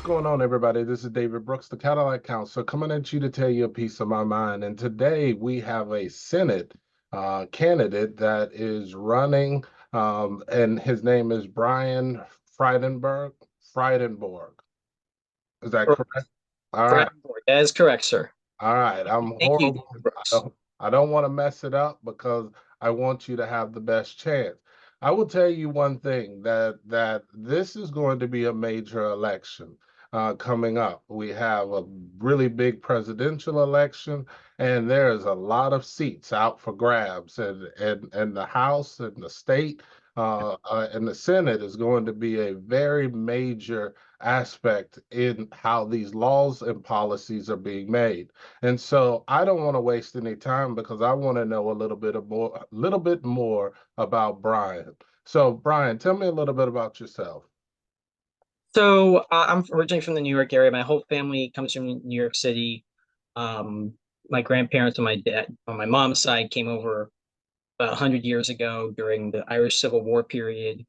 going on, everybody? This is David Brooks, the Cadillac Counselor, coming at you to tell you a piece of my mind. And today we have a Senate candidate that is running, and his name is Brian Frydenberg. Frydenborg. Is that correct? Correct. All right. Frydenborg. That is correct, sir. All right. I'm Thank you, horrible. David I Brooks. don't, I don't want to mess it up because I want you to have the best chance. I will tell you one thing that this is going to be a major election coming up. We have a really big presidential election, and there's a lot of seats out for grabs, and the House and the state and the Senate is going to be a very major aspect in how these laws and policies are being made. And so I don't want to waste any time because I want to know a little bit more about Brian. So Brian, tell me a little bit about yourself. I'm originally from the New York area. My whole family comes from New York City. Um, my grandparents on my mom's side came over about 100 years ago during the Irish Civil War period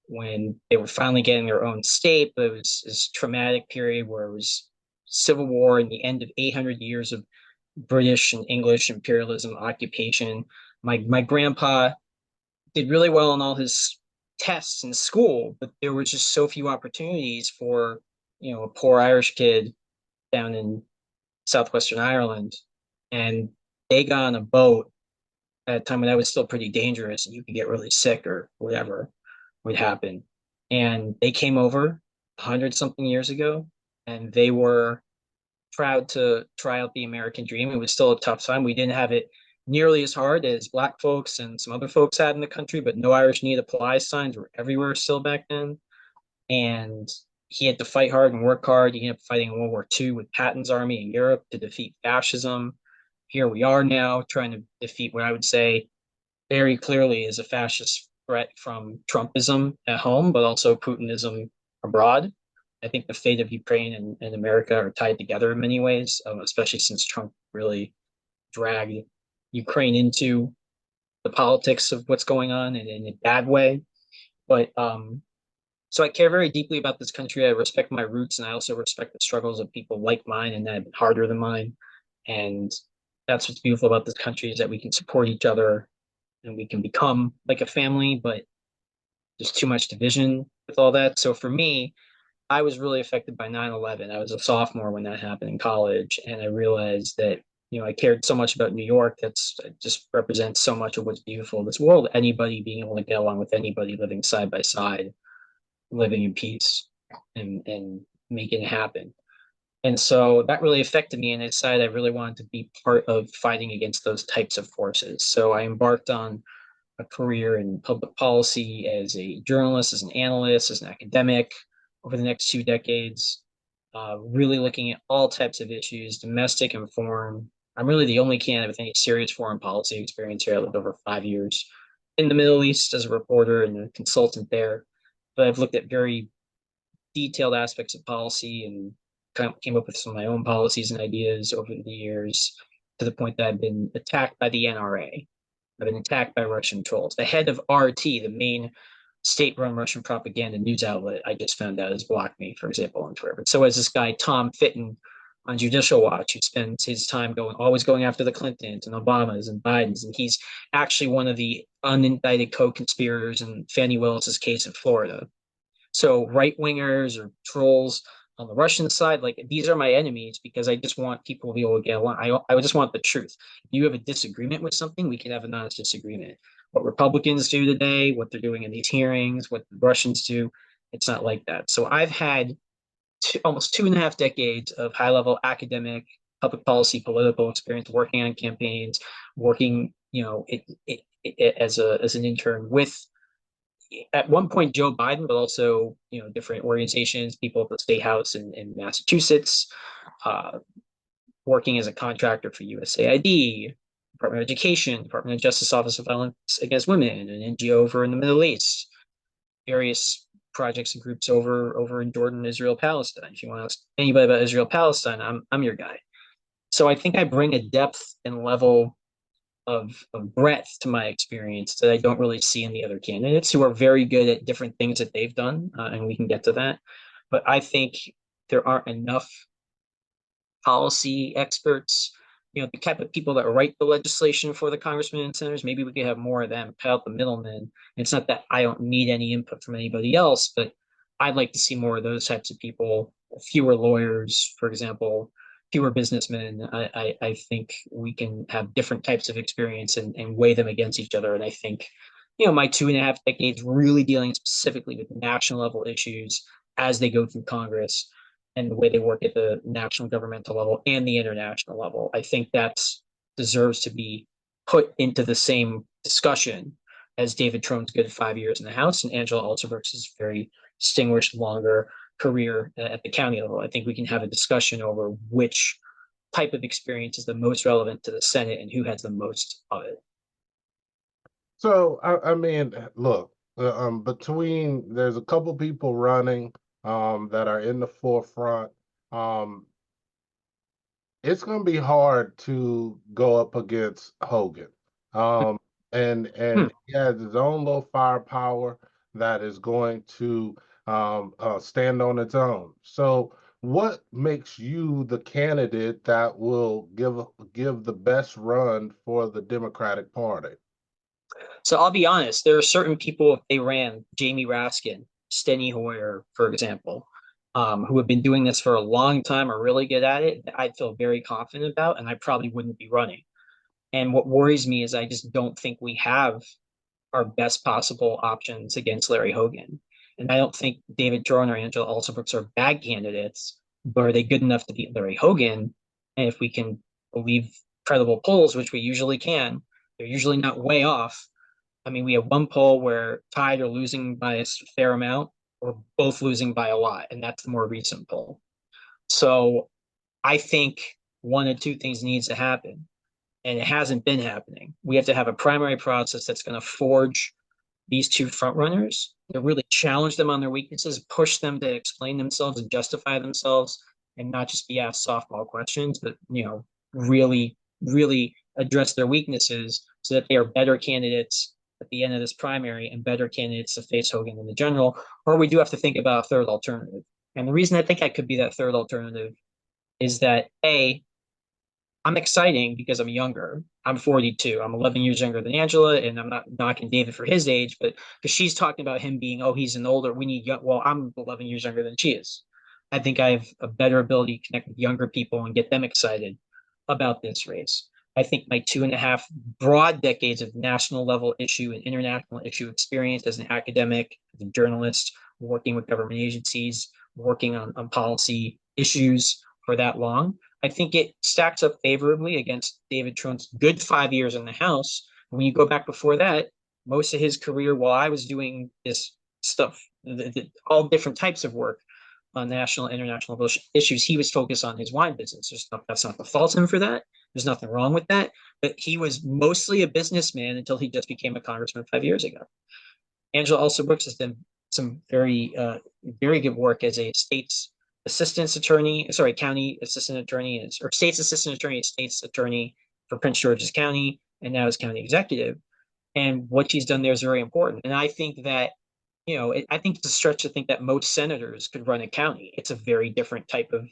when they were finally getting their own state. But it was this traumatic period where it was civil war and the end of 800 years of British and English imperialism occupation. My grandpa did really well on all his tests in school, but there was just so few opportunities for, a poor Irish kid down in southwestern Ireland. And they got on a boat at a time when that was still pretty dangerous and you could get really sick or whatever would happen. And they came over 100 something years ago and they were proud to try out the American dream. It was still a tough time. We didn't have it nearly as hard as Black folks and some other folks had in the country, but no Irish need apply signs were everywhere still back then. And he had to fight hard and work hard. He ended up fighting in World War II with Patton's army in Europe to defeat fascism. Here we are now trying to defeat what I would say very clearly is a fascist threat from Trumpism at home, but also Putinism abroad. I think the fate of Ukraine and America are tied together in many ways, especially since Trump really dragged Ukraine into the politics of what's going on in a bad way. But so I care very deeply about this country. I respect my roots, and I also respect the struggles of people like mine and that have been harder than mine. And that's what's beautiful about this country is that we can support each other and we can become like a family, but there's too much division with all that. So for me, I was really affected by 9/11. I was a sophomore when that happened in college, and I realized that I cared so much about New York. It just represents so much of what's beautiful in this world. Anybody being able to get along with anybody, living side by side, living in peace, and making it happen. And so that really affected me, and I decided I really wanted to be part of fighting against those types of forces. So I embarked on a career in public policy as a journalist, as an analyst, as an academic over the next 2 decades, really looking at all types of issues, domestic and foreign. I'm really the only candidate with any serious foreign policy experience here. I lived over 5 years in the Middle East as a reporter and a consultant there. But I've looked at very detailed aspects of policy and kind of came up with some of my own policies and ideas over the years to the point that I've been attacked by the NRA. I've been attacked by Russian trolls. The head of RT, the main state-run Russian propaganda news outlet, I just found out has blocked me, for example, on Twitter. But so has this guy Tom Fitton on Judicial Watch, who spends his time always going after the Clintons and Obamas and Bidens, and he's actually one of the unindicted co-conspirators in Fannie Willis's case in Florida. So right wingers or trolls on the Russian side, like these are my enemies because I just want people to be able to get along. I just want the truth. If you have a disagreement with something, we can have an honest disagreement. What Republicans do today, what they're doing in these hearings, what the Russians do, it's not like that. So I've had almost 2.5 decades of high level academic, public policy, political experience working on campaigns, working, as an intern with at one point Joe Biden, but also different organizations, people at the state house in Massachusetts, uh, working as a contractor for USAID, Department of Education, Department of Justice Office of Violence Against Women, an NGO over in the Middle East, various projects and groups over in Jordan, Israel, Palestine. If you want to ask anybody about Israel, Palestine, I'm your guy. So I think I bring a depth and level of breadth to my experience that I don't really see in the other candidates who are very good at different things that they've done, and we can get to that. But I think there aren't enough policy experts, the type of people that write the legislation for the congressmen and senators. Maybe we could have more of them, cut out the middlemen. It's not that I don't need any input from anybody else, but I'd like to see more of those types of people, fewer lawyers, for example, fewer businessmen. I think we can have different types of experience and weigh them against each other. And I think, my 2.5 decades really dealing specifically with national level issues as they go through Congress and the way they work at the national governmental level and the international level. I think that deserves to be put into the same discussion as David Trone's good 5 years in the House and Angela Alsobrooks' very distinguished longer career at the county level. I think we can have a discussion over which type of experience is the most relevant to the Senate and who has the most of it. So I mean, look, between there's a couple people running that are in the forefront. Um, it's going to be hard to go up against Hogan. Um, Hmm. and he has his own little firepower that is going to stand on its own. So, what makes you the candidate that will give the best run for the Democratic Party? So I'll be honest, there are certain people, if they ran, Jamie Raskin, Steny Hoyer, for example, who have been doing this for a long time, are really good at it, I'd feel very confident about, and I probably wouldn't be running. And what worries me is I just don't think we have our best possible options against Larry Hogan. And I don't think David Jordan or Angela Alsobrooks are bad candidates, but are they good enough to beat Larry Hogan? And if we can believe credible polls, which we usually can, they're usually not way off. I mean, we have one poll where tied or losing by a fair amount, or both losing by a lot, and that's the more recent poll. So I think one of two things needs to happen, and it hasn't been happening. We have to have a primary process that's going to forge these two frontrunners, to really challenge them on their weaknesses, push them to explain themselves and justify themselves, and not just be asked softball questions, but really, really address their weaknesses so that they are better candidates at the end of this primary and better candidates to face Hogan in the general. Or we do have to think about a third alternative. And the reason I think I could be that third alternative is that I'm exciting because I'm younger. I'm 42. I'm 11 years younger than Angela, and I'm not knocking David for his age, but because she's talking about him being, oh, he's an older, we need young. Well, I'm 11 years younger than she is. I think I have a better ability to connect with younger people and get them excited about this race. I think my 2.5 broad decades of national level issue and international issue experience as an academic, as a journalist, working with government agencies, working on policy issues for that long, I think it stacks up favorably against David Trone's good 5 years in the House. When you go back before that, most of his career while I was doing this stuff, all different types of work on national and international issues, he was focused on his wine business. That's not to fault him for that. There's nothing wrong with that. But he was mostly a businessman until he just became a congressman 5 years ago. Angela also Brooks has done some very good work as a state's county assistant attorney, or state's assistant attorney, state's attorney for Prince George's County, and now as county executive. And what she's done there is very important. And I think that, I think it's a stretch to think that most senators could run a county. It's a very different type of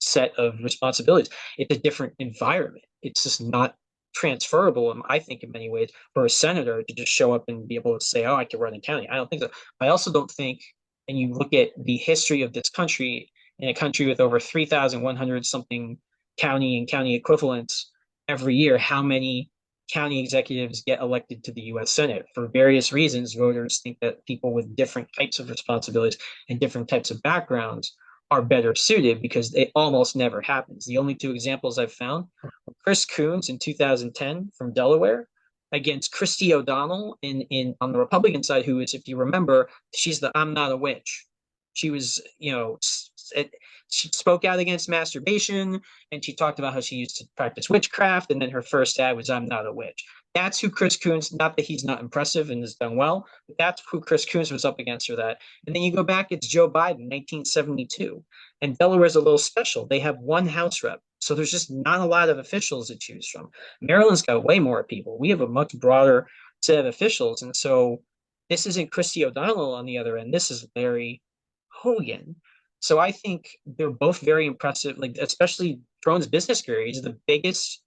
set of responsibilities. It's a different environment. It's just not transferable, I think, in many ways, for a senator to just show up and be able to say, oh, I can run a county. I don't think so. I also don't think, and you look at the history of this country, in a country with over 3,100 something county and county equivalents every year, how many county executives get elected to the US Senate? For various reasons, voters think that people with different types of responsibilities and different types of backgrounds are better suited, because it almost never happens. The only two examples I've found were Chris Coons in 2010 from Delaware against Christy O'Donnell in on the Republican side, who is, if you remember, she's the I'm not a witch. She was, she spoke out against masturbation, and she talked about how she used to practice witchcraft, and then her first ad was I'm not a witch. That's who Chris Coons, not that he's not impressive and has done well, but that's who Chris Coons was up against for that. And then you go back, it's Joe Biden, 1972. And Delaware's a little special. They have one House rep. So there's just not a lot of officials to choose from. Maryland's got way more people. We have a much broader set of officials. And so this isn't Christy O'Donnell on the other end. This is Larry Hogan. So I think they're both very impressive. Like especially Trone's business career, he's the biggest.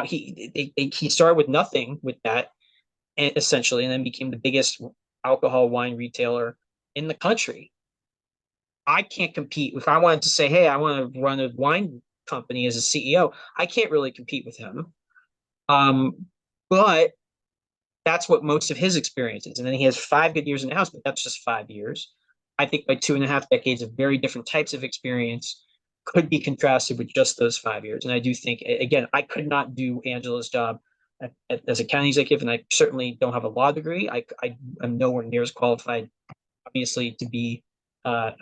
He started with nothing with that, essentially, and then became the biggest alcohol wine retailer in the country. I can't compete. If I wanted to say, hey, I want to run a wine company as a CEO, I can't really compete with him. Um, but that's what most of his experience is. And then he has 5 good years in the house, but that's just 5 years. I think my 2.5 decades of very different types of experience could be contrasted with just those 5 years. And I do think, again, I could not do Angela's job as a county executive, and I certainly don't have a law degree. I am nowhere near as qualified, obviously, to be a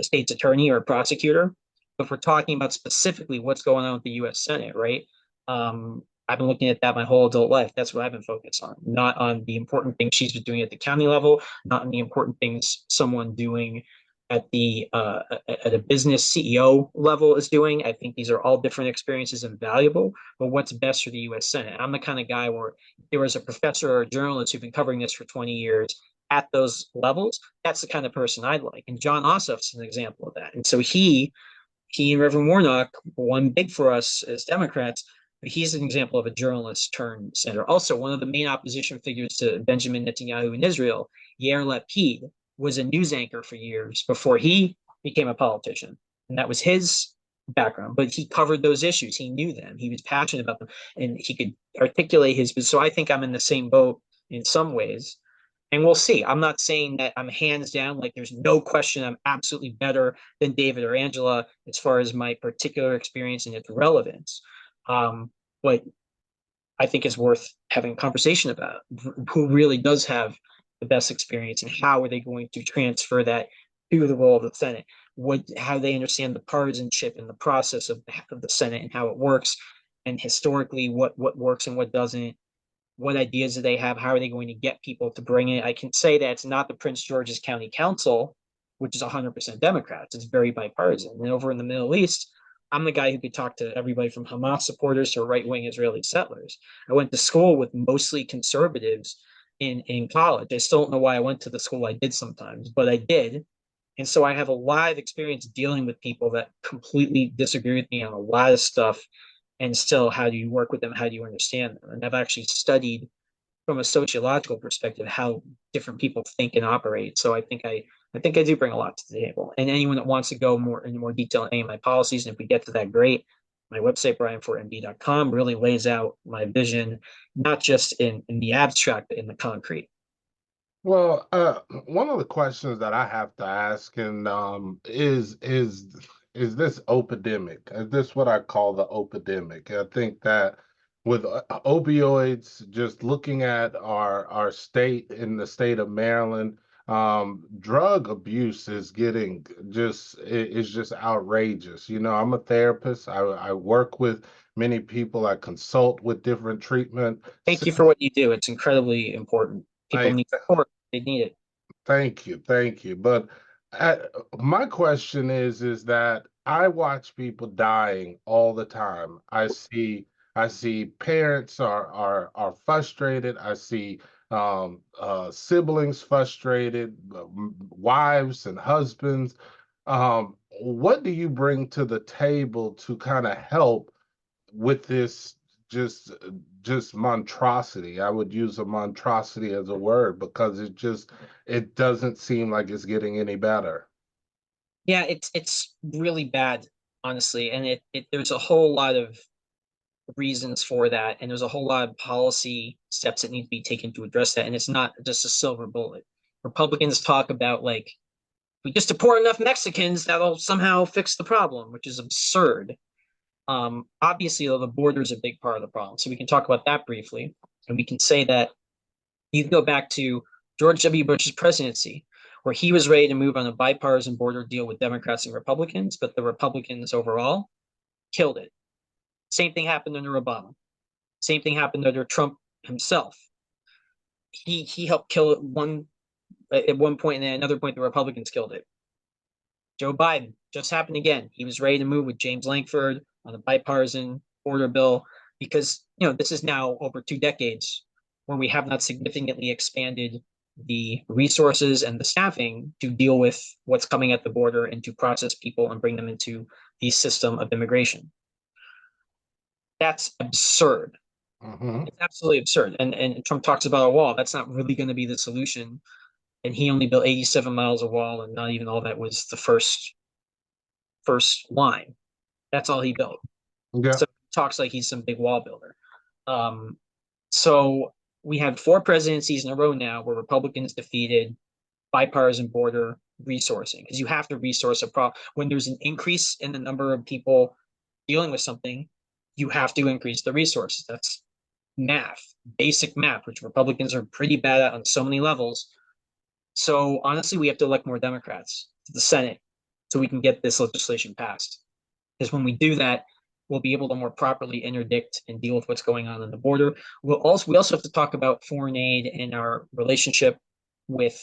state's attorney or a prosecutor. But if we're talking about specifically what's going on with the U.S. Senate, right? I've been looking at that my whole adult life. That's what I've been focused on, not on the important things she's been doing at the county level, not on the important things someone doing at the at a business CEO level is doing. I think these are all different experiences and valuable, but what's best for the U.S. Senate? I'm the kind of guy where if there was a professor or a journalist who's been covering this for 20 years at those levels, that's the kind of person I'd like. And John Ossoff's an example of that. And so he and Reverend Warnock won big for us as Democrats, but he's an example of a journalist turned senator. Also, one of the main opposition figures to Benjamin Netanyahu in Israel, Yair Lapid, was a news anchor for years before he became a politician. And that was his background, but he covered those issues. He knew them. He was passionate about them and he could articulate his. So I think I'm in the same boat in some ways, and we'll see. I'm not saying that I'm hands down, like there's no question I'm absolutely better than David or Angela as far as my particular experience and its relevance. But I think it's worth having a conversation about who really does have the best experience and how are they going to transfer that to the role of the Senate. How they understand the partisanship and the process of the Senate and how it works, and historically what works and what doesn't, what ideas do they have? How are they going to get people to bring it? I can say that it's not the Prince George's County Council, which is 100% Democrats. It's very bipartisan. And over in the Middle East, I'm the guy who could talk to everybody from Hamas supporters to right wing Israeli settlers. I went to school with mostly conservatives in college. I still don't know why I went to the school I did sometimes, but I did. And so I have a lot of experience dealing with people that completely disagree with me on a lot of stuff, and still how do you work with them, how do you understand them, and I've actually studied from a sociological perspective how different people think and operate. So I think I do bring a lot to the table, and anyone that wants to go more into more detail on any of my policies, and if we get to that, great. My website brian4mb.com really lays out my vision, not just in the abstract but in the concrete. Well, one of the questions that I have to ask, and is this opidemic? Is this what I call the opidemic? I think that with opioids, just looking at our state in the state of Maryland, drug abuse is getting is just outrageous. You know, I'm a therapist. I work with many people. I consult with different treatment. Thank you for what you do. It's incredibly important. People I need support. They need it. thank you. But uh, my question is that I watch people dying all the time. I see parents are frustrated. I see siblings frustrated, wives and husbands. What do you bring to the table to kind of help with this just just monstrosity? I would use a monstrosity as a word because it doesn't seem like it's getting any better. Yeah, it's really bad, honestly, and it there's a whole lot of reasons for that, and there's a whole lot of policy steps that need to be taken to address that, and it's not just a silver bullet. Republicans talk about like we just deport enough Mexicans that'll somehow fix the problem, which is absurd. Obviously, though, the border is a big part of the problem, so we can talk about that briefly, and we can say that you can go back to George W. Bush's presidency, where he was ready to move on a bipartisan border deal with Democrats and Republicans, but the Republicans overall killed it. Same thing happened under Obama. Same thing happened under Trump himself. He helped kill it at one point, and at another point the Republicans killed it. Joe Biden just happened again. He was ready to move with James Lankford on a bipartisan border bill because this is now over 2 decades where we have not significantly expanded the resources and the staffing to deal with what's coming at the border and to process people and bring them into the system of immigration. That's absurd. Hmm. It's absolutely absurd. And Trump talks about a wall. That's not really going to be the solution. And he only built 87 miles of wall, and not even all that was the first line. That's all he built. Yeah. So he talks like he's some big wall builder. Um, so we have four presidencies in a row now where Republicans defeated bipartisan border resourcing, because you have to resource a problem when there's an increase in the number of people dealing with something. You have to increase the resources. That's math, basic math, which Republicans are pretty bad at on so many levels. So honestly, we have to elect more Democrats to the Senate so we can get this legislation passed. Because when we do that, we'll be able to more properly interdict and deal with what's going on the border. We also have to talk about foreign aid and our relationship with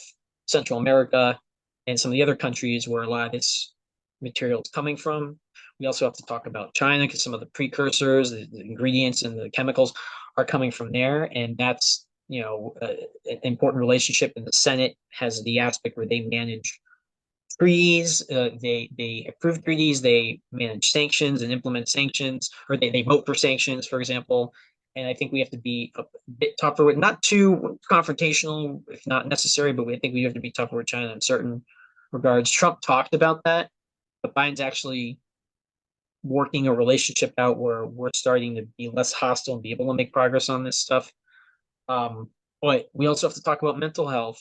Central America and some of the other countries where a lot of this material is coming from. We also have to talk about China because some of the precursors, the ingredients, and the chemicals are coming from there, and that's an important relationship. And the Senate has the aspect where they manage treaties. They approve treaties. They manage sanctions and implement sanctions, or they vote for sanctions, for example. And I think we have to be a bit tougher with, not too confrontational, if not necessary, but I think we have to be tougher with China in certain regards. Trump talked about that, but Biden's actually working a relationship out where we're starting to be less hostile and be able to make progress on this stuff. Um, but we also have to talk about mental health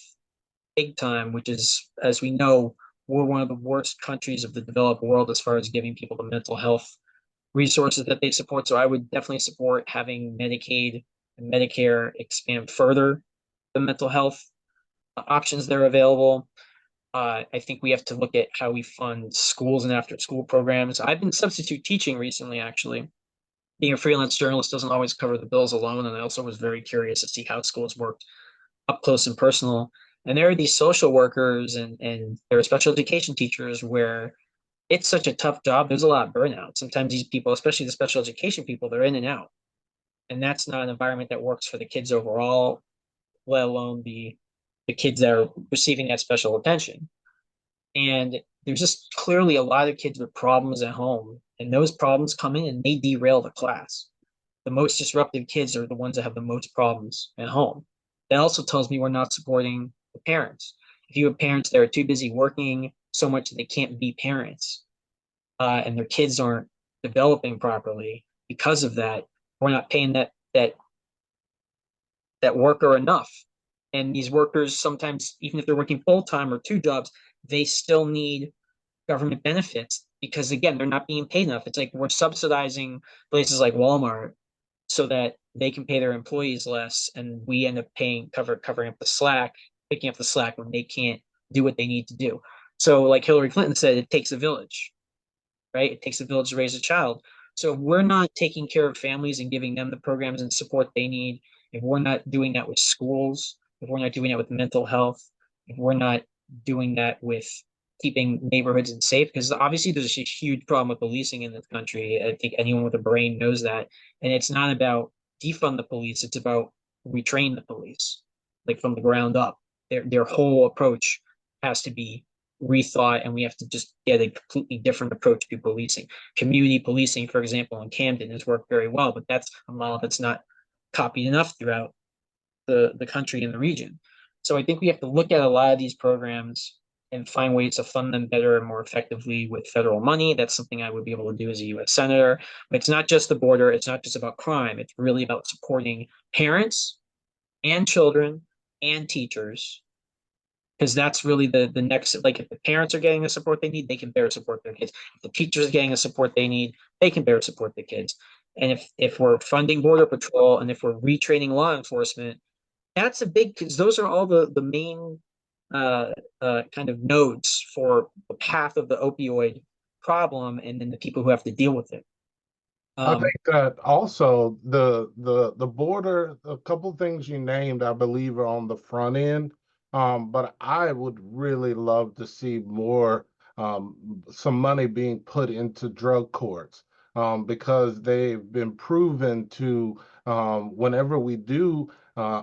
big time, which is, as we know, we're one of the worst countries of the developed world as far as giving people the mental health resources that they support. So I would definitely support having Medicaid and Medicare expand further the mental health options that are available. I think we have to look at how we fund schools and after school programs. I've been substitute teaching recently, actually. Being a freelance journalist doesn't always cover the bills alone. And I also was very curious to see how schools work up close and personal. And there are these social workers and there are special education teachers where it's such a tough job. There's a lot of burnout. Sometimes these people, especially the special education people, they're in and out. And that's not an environment that works for the kids overall, let alone the kids that are receiving that special attention. And there's just clearly a lot of kids with problems at home. And those problems come in and they derail the class. The most disruptive kids are the ones that have the most problems at home. That also tells me we're not supporting the parents. If you have parents that are too busy working so much that they can't be parents, and their kids aren't developing properly because of that, we're not paying that worker enough. And these workers sometimes, even if they're working full time or two jobs, they still need government benefits because again, they're not being paid enough. It's like we're subsidizing places like Walmart so that they can pay their employees less, and we end up covering up the slack, picking up the slack when they can't do what they need to do. So, like Hillary Clinton said, it takes a village, right? It takes a village to raise a child. So, if we're not taking care of families and giving them the programs and support they need, if we're not doing that with schools, if we're not doing that with mental health, if we're not doing that with keeping neighborhoods and safe, because obviously there's a huge problem with policing in this country. I think anyone with a brain knows that. And it's not about defund the police, it's about retrain the police, like from the ground up. Their whole approach has to be rethought, and we have to just get a completely different approach to policing. Community policing, for example, in Camden has worked very well, but that's a model that's not copied enough throughout the country and the region. So I think we have to look at a lot of these programs and find ways to fund them better and more effectively with federal money. That's something I would be able to do as a US Senator. But it's not just the border, it's not just about crime. It's really about supporting parents and children and teachers. Because that's really the next, like if the parents are getting the support they need, they can better support their kids. If the teachers are getting the support they need, they can better support the kids. And if we're funding border patrol and if we're retraining law enforcement, that's a big, because those are all the main kind of nodes for the path of the opioid problem, and then the people who have to deal with it. I Um, think that also the border, a couple things you named, I believe are on the front end. But I would really love to see more some money being put into drug courts because they've been proven to whenever we do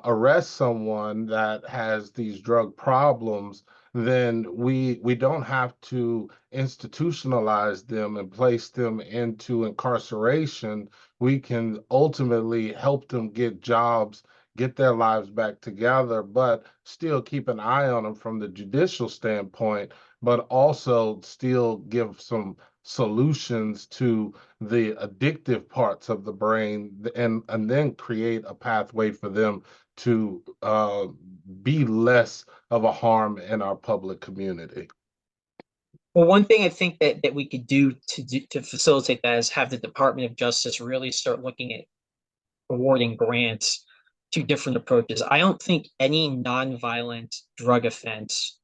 arrest someone that has these drug problems, then we don't have to institutionalize them and place them into incarceration. We can ultimately help them get jobs, get their lives back together, but still keep an eye on them from the judicial standpoint, but also still give some solutions to the addictive parts of the brain, and then create a pathway for them to be less of a harm in our public community. Well, one thing I think that we could to facilitate that is have the Department of Justice really start looking at awarding grants to different approaches. I don't think any nonviolent drug offense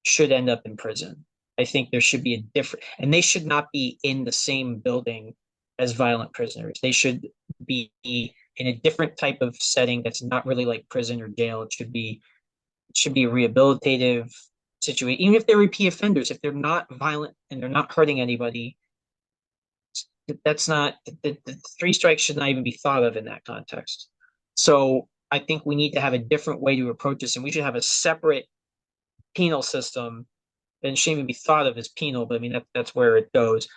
should end up in prison. I think there should be a different, and they should not be in the same building as violent prisoners. They should be in a different type of setting that's not really like prison or jail. It should be a rehabilitative situation. Even if they're repeat offenders, if they're not violent and they're not hurting anybody, that's not the three strikes should not even be thought of in that context. So I think we need to have a different way to approach this, and we should have a separate penal system. And shouldn't even be thought of as penal, but I mean that's where it goes.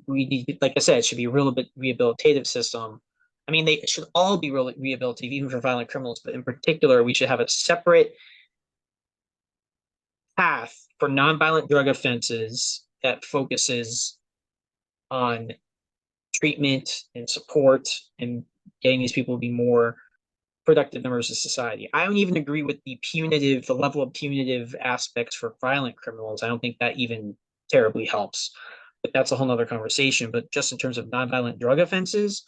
We need, like I said, it should be a real bit rehabilitative system. I mean, they should all be really rehabilitative, even for violent criminals, but in particular, we should have a separate path for nonviolent drug offenses that focuses on treatment and support and getting these people to be more productive members of society. I don't even agree with the level of punitive aspects for violent criminals. I don't think that even terribly helps. But that's a whole nother conversation. But just in terms of nonviolent drug offenses,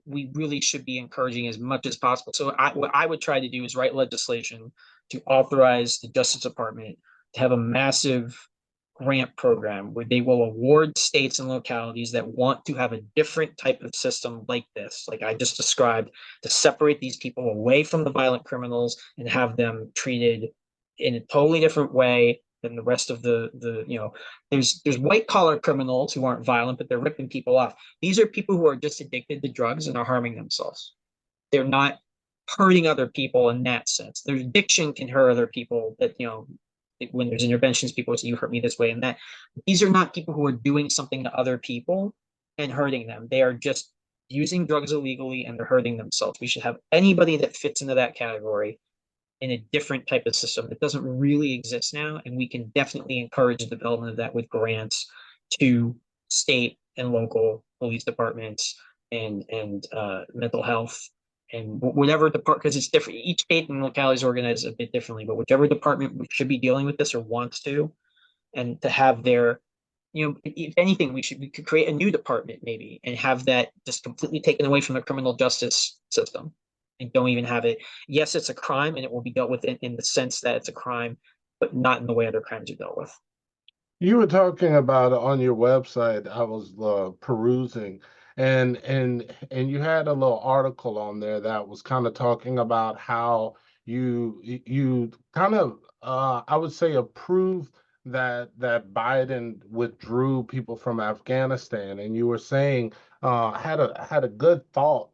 we really should be encouraging as much as possible. So what I would try to do is write legislation to authorize the Justice Department to have a massive grant program where they will award states and localities that want to have a different type of system like this, like I just described, to separate these people away from the violent criminals and have them treated in a totally different way than the rest of there's white collar criminals who aren't violent, but they're ripping people off. These are people who are just addicted to drugs and are harming themselves. They're not hurting other people in that sense. Their addiction can hurt other people, that when there's interventions, people say you hurt me this way and that. These are not people who are doing something to other people and hurting them. They are just using drugs illegally and they're hurting themselves. We should have anybody that fits into that category in a different type of system that doesn't really exist now, and we can definitely encourage the development of that with grants to state and local police departments and mental health and whatever department, because it's different. Each state and locality is organized a bit differently, but whichever department should be dealing with this or wants to, and to have if anything, we could create a new department maybe and have that just completely taken away from the criminal justice system and don't even have it. Yes, it's a crime and it will be dealt with in the sense that it's a crime, but not in the way other crimes are dealt with. You were talking about on your website. I was perusing, and you had a little article on there that was kind of talking about how you kind of I would say approve that Biden withdrew people from Afghanistan, and you were saying had a good thought,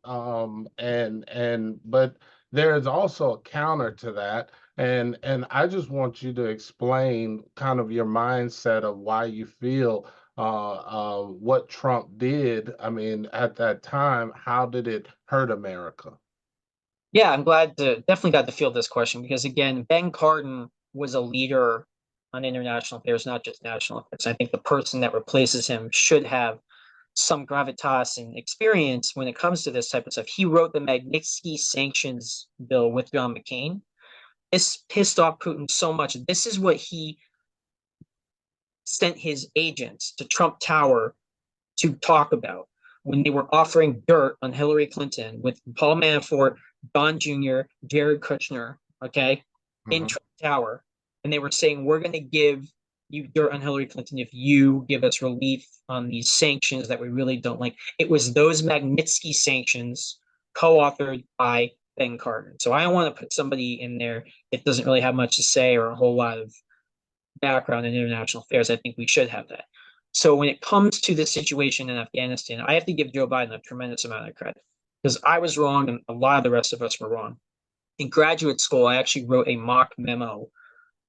and but there is also a counter to that, and I just want you to explain kind of your mindset of why you feel what Trump did. I mean, at that time, how did it hurt America? Yeah, definitely glad to field this question because again, Ben Cardin was a leader on international affairs, not just national affairs. I think the person that replaces him should have some gravitas and experience when it comes to this type of stuff. He wrote the Magnitsky sanctions bill with John McCain. This pissed off Putin so much. This is what he sent his agents to Trump Tower to talk about when they were offering dirt on Hillary Clinton with Paul Manafort, Don Jr., Jared Kushner, okay, in Mhm. Trump Tower. And they were saying, we're going to give you dirt on Hillary Clinton if you give us relief on these sanctions that we really don't like. It was those Magnitsky sanctions co-authored by Ben Cardin. So I don't want to put somebody in there that doesn't really have much to say or a whole lot of background in international affairs. I think we should have that. So when it comes to the situation in Afghanistan, I have to give Joe Biden a tremendous amount of credit. because I was wrong and a lot of the rest of us were wrong. In graduate school, I actually wrote a mock memo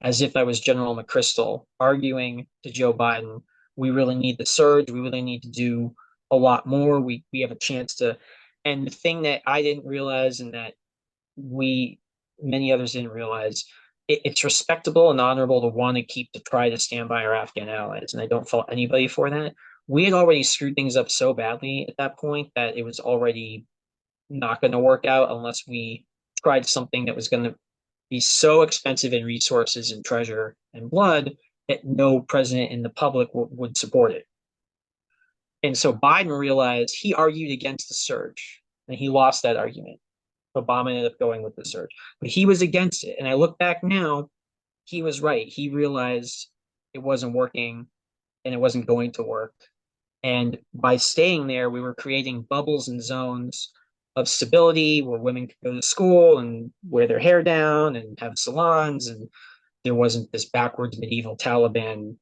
as if I was General McChrystal, arguing to Joe Biden, we really need the surge. We really need to do a lot more. We have a chance to. And the thing that I didn't realize, and that we many others didn't realize, it's respectable and honorable to want to keep to try to stand by our Afghan allies, and I don't fault anybody for that. We had already screwed things up so badly at that point that it was already not going to work out unless we tried something that was going to be so expensive in resources and treasure and blood that no president in the public would support it. And so Biden realized he argued against the surge and he lost that argument. Obama ended up going with the surge, but he was against it. And I look back now, he was right. He realized it wasn't working and it wasn't going to work. And by staying there, we were creating bubbles and zones of stability where women could go to school and wear their hair down and have salons. And there wasn't this backwards medieval Taliban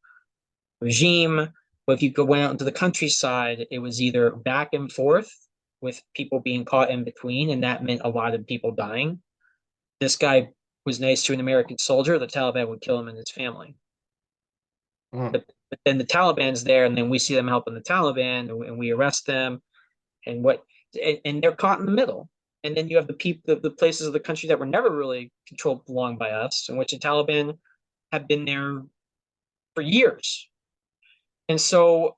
regime. But if you go went out into the countryside, it was either back and forth with people being caught in between, and that meant a lot of people dying. This guy was nice to an American soldier, the Taliban would kill him and his family. Mm. But then the Taliban's there, and then we see them helping the Taliban, and we arrest them, and and they're caught in the middle. And then you have the people, the places of the country that were never really controlled long by us, in which the Taliban have been there for years. And so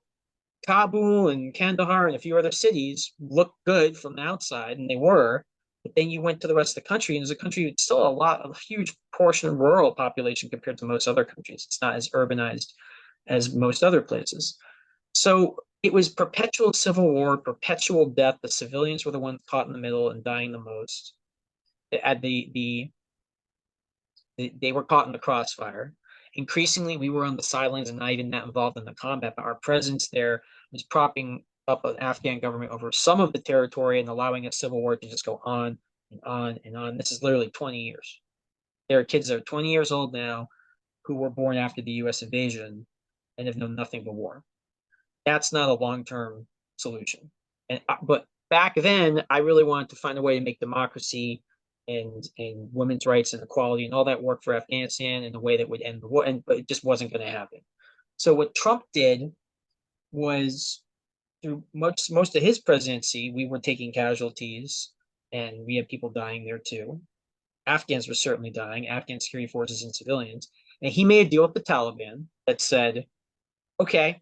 Kabul and Kandahar and a few other cities looked good from the outside, and they were. But then you went to the rest of the country, and there's a country with still a huge portion of rural population compared to most other countries. It's not as urbanized as most other places. So it was perpetual civil war, perpetual death. The civilians were the ones caught in the middle and dying the most. At they were caught in the crossfire. Increasingly, we were on the sidelines and not even that involved in the combat, but our presence there was propping up an Afghan government over some of the territory and allowing a civil war to just go on and on and on. This is literally 20 years. There are kids that are 20 years old now who were born after the US invasion and have known nothing but war. That's not a long-term solution. But back then, I really wanted to find a way to make democracy and women's rights and equality and all that work for Afghanistan in a way that would end the war, but it just wasn't going to happen. So what Trump did was, through most of his presidency, we were taking casualties and we had people dying there too. Afghans were certainly dying, Afghan security forces and civilians. And he made a deal with the Taliban that said, okay,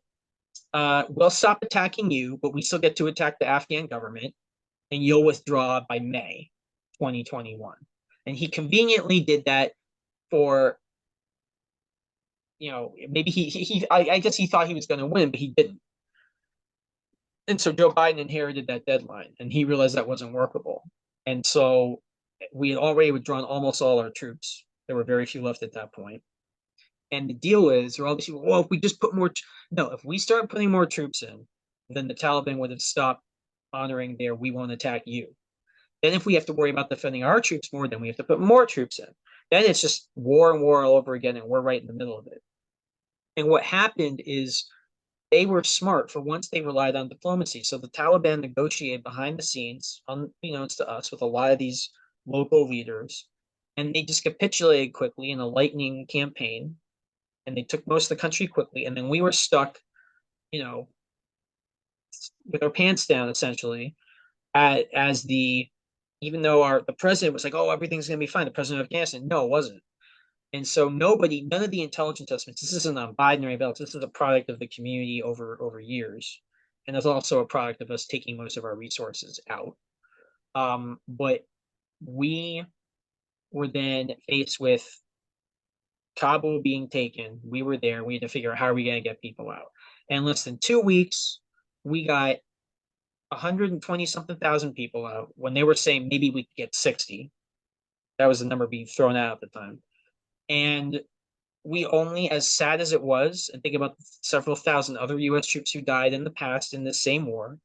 we'll stop attacking you, but we still get to attack the Afghan government, and you'll withdraw by May 2021. And he conveniently did that for, maybe I guess he thought he was going to win, but he didn't. And so Joe Biden inherited that deadline, and he realized that wasn't workable. And so we had already withdrawn almost all our troops. There were very few left at that point. And the deal is, there are all these people, well, if we just put more, no, if we start putting more troops in, then the Taliban would have stopped honoring their we won't attack you. Then if we have to worry about defending our troops more, then we have to put more troops in. Then it's just war and war all over again, and we're right in the middle of it. And what happened is they were smart. For once, they relied on diplomacy. So the Taliban negotiated behind the scenes, unbeknownst to us, with a lot of these local leaders, and they just capitulated quickly in a lightning campaign, and they took most of the country quickly. And then we were stuck, you know, with our pants down essentially, as the even though the president was like, oh, everything's going to be fine. The president of Afghanistan, no, it wasn't. And so none of the intelligence estimates, this isn't on Biden or anybody else. This is a product of the community over years. And it's also a product of us taking most of our resources out. But we were then faced with Kabul being taken. We were there. We had to figure out how are we going to get people out. And in less than 2 weeks, we got 120 something thousand people out when they were saying maybe we could get 60. That was the number being thrown out at the time. And we only, as sad as it was, and think about several thousand other US troops who died in the past in this same war,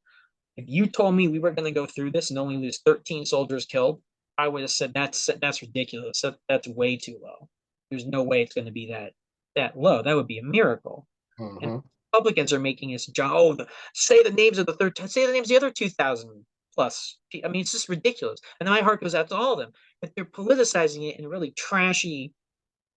if you told me we were going to go through this and only lose 13 soldiers killed, I would have said that's ridiculous. That's way too low. There's no way it's going to be that low. That would be a miracle. And Mm-hmm. Republicans are making this job. Oh, say the names of the names of the other 2,000. plus. I mean, it's just ridiculous. And my heart goes out to all of them, but they're politicizing it in a really trashy,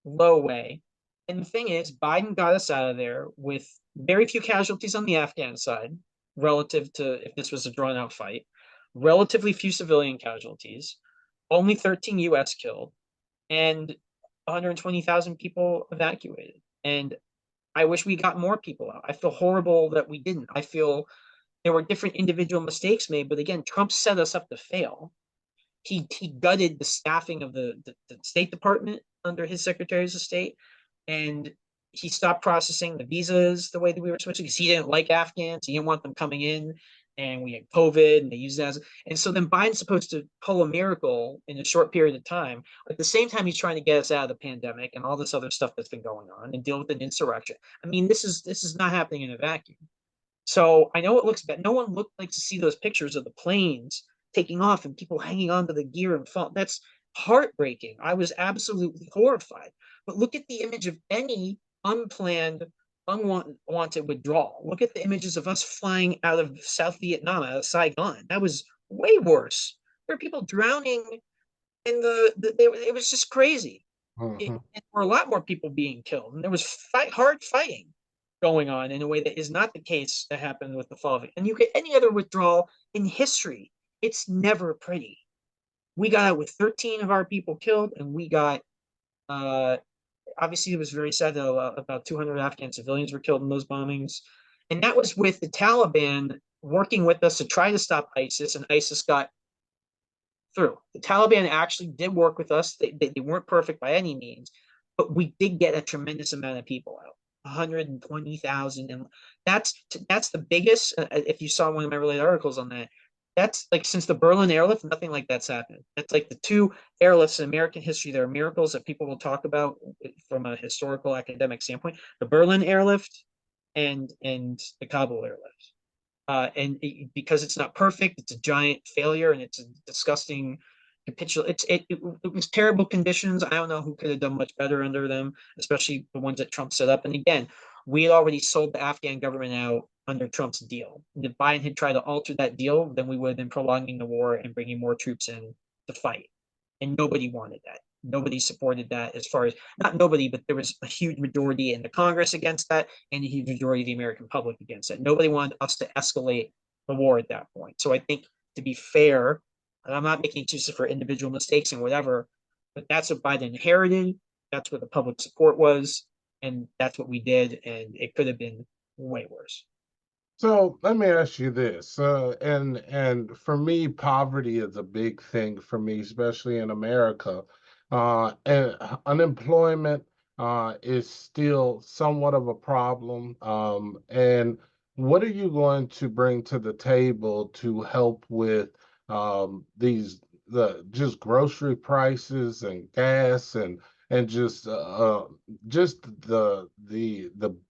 low way. And the thing is, Biden got us out of there with very few casualties on the Afghan side, relative to if this was a drawn out fight, relatively few civilian casualties, only 13 US killed, and 120,000 people evacuated. And I wish we got more people out. I feel horrible that we didn't. I feel there were different individual mistakes made, but again, Trump set us up to fail. He gutted the staffing of the State Department under his secretaries of state, and he stopped processing the visas the way that we were supposed to because he didn't like Afghans. He didn't want them coming in, and we had COVID, and they used it as. And so then Biden's supposed to pull a miracle in a short period of time. At the same time, he's trying to get us out of the pandemic and all this other stuff that's been going on and deal with an insurrection. I mean, this is not happening in a vacuum. So I know it looks bad. No one looked like to see those pictures of the planes taking off and people hanging on to the gear and fall. That's heartbreaking. I was absolutely horrified. But look at the image of any unplanned, unwanted withdrawal. Look at the images of us flying out of South Vietnam, out of Saigon. That was way worse. There were people drowning in it was just crazy. Mhm. And there were a lot more people being killed, and there was hard fighting going on in a way that is not the case that happened with the fall of it. And you get any other withdrawal in history, it's never pretty. We got out with 13 of our people killed, and we got uh obviously it was very sad that about 200 Afghan civilians were killed in those bombings. And that was with the Taliban working with us to try to stop ISIS, and ISIS got through. The Taliban actually did work with us. They weren't perfect by any means, but we did get a tremendous amount of people out. 120,000, and that's the biggest. If you saw one of my related articles on that, that's like since the Berlin airlift, nothing like that's happened. That's like the two airlifts in American history. There are miracles that people will talk about from a historical academic standpoint. The Berlin airlift and the Kabul airlift. Because it's not perfect, it's a giant failure, and it's a disgusting capitulation. It was terrible conditions. I don't know who could have done much better under them, especially the ones that Trump set up. And again, we had already sold the Afghan government out under Trump's deal. And if Biden had tried to alter that deal, then we would have been prolonging the war and bringing more troops in to fight. And nobody wanted that. Nobody supported that, as far as not nobody, but there was a huge majority in the Congress against that and a huge majority of the American public against it. Nobody wanted us to escalate the war at that point. So I think, to be fair, and I'm not making excuses for individual mistakes and whatever, but that's what Biden inherited. That's what the public support was, and that's what we did. And it could have been way worse. So let me ask you this, and for me, poverty is a big thing for me, especially in America. And unemployment is still somewhat of a problem. And what are you going to bring to the table to help with these the just grocery prices and gas and just the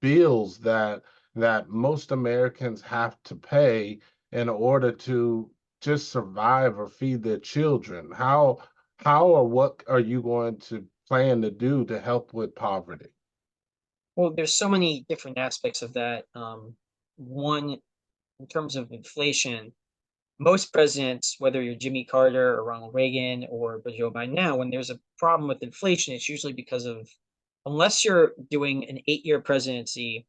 bills that most Americans have to pay in order to just survive or feed their children. How or what are you going to plan to do to help with poverty? Well, there's so many different aspects of that. One, in terms of inflation, most presidents, whether you're Jimmy Carter or Ronald Reagan or Joe Biden now, when there's a problem with inflation, it's usually because of, unless you're doing an 8-year presidency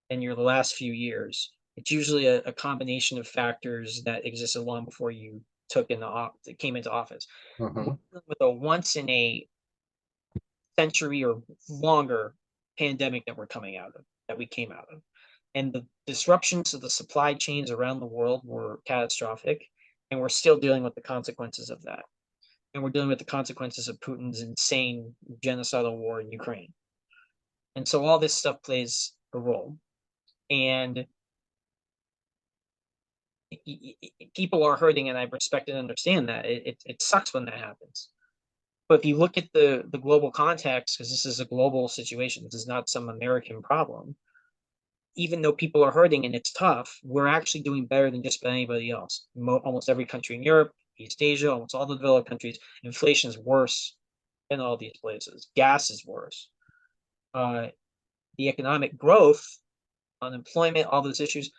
and you're the last few years, it's usually a combination of factors that existed long before you came into office. We're Mhm. dealing with a once in a century or longer pandemic that we're coming out of, that we came out of. And the disruptions to the supply chains around the world were catastrophic. And we're still dealing with the consequences of that. And we're dealing with the consequences of Putin's insane genocidal war in Ukraine. And so all this stuff plays a role. And people are hurting, and I respect and understand that. It sucks when that happens. But if you look at the global context, because this is a global situation, this is not some American problem. Even though people are hurting and it's tough, we're actually doing better than just about anybody else. Almost every country in Europe, East Asia, almost all the developed countries, inflation is worse in all these places. Gas is worse. Uh, the economic growth, unemployment, all those issues,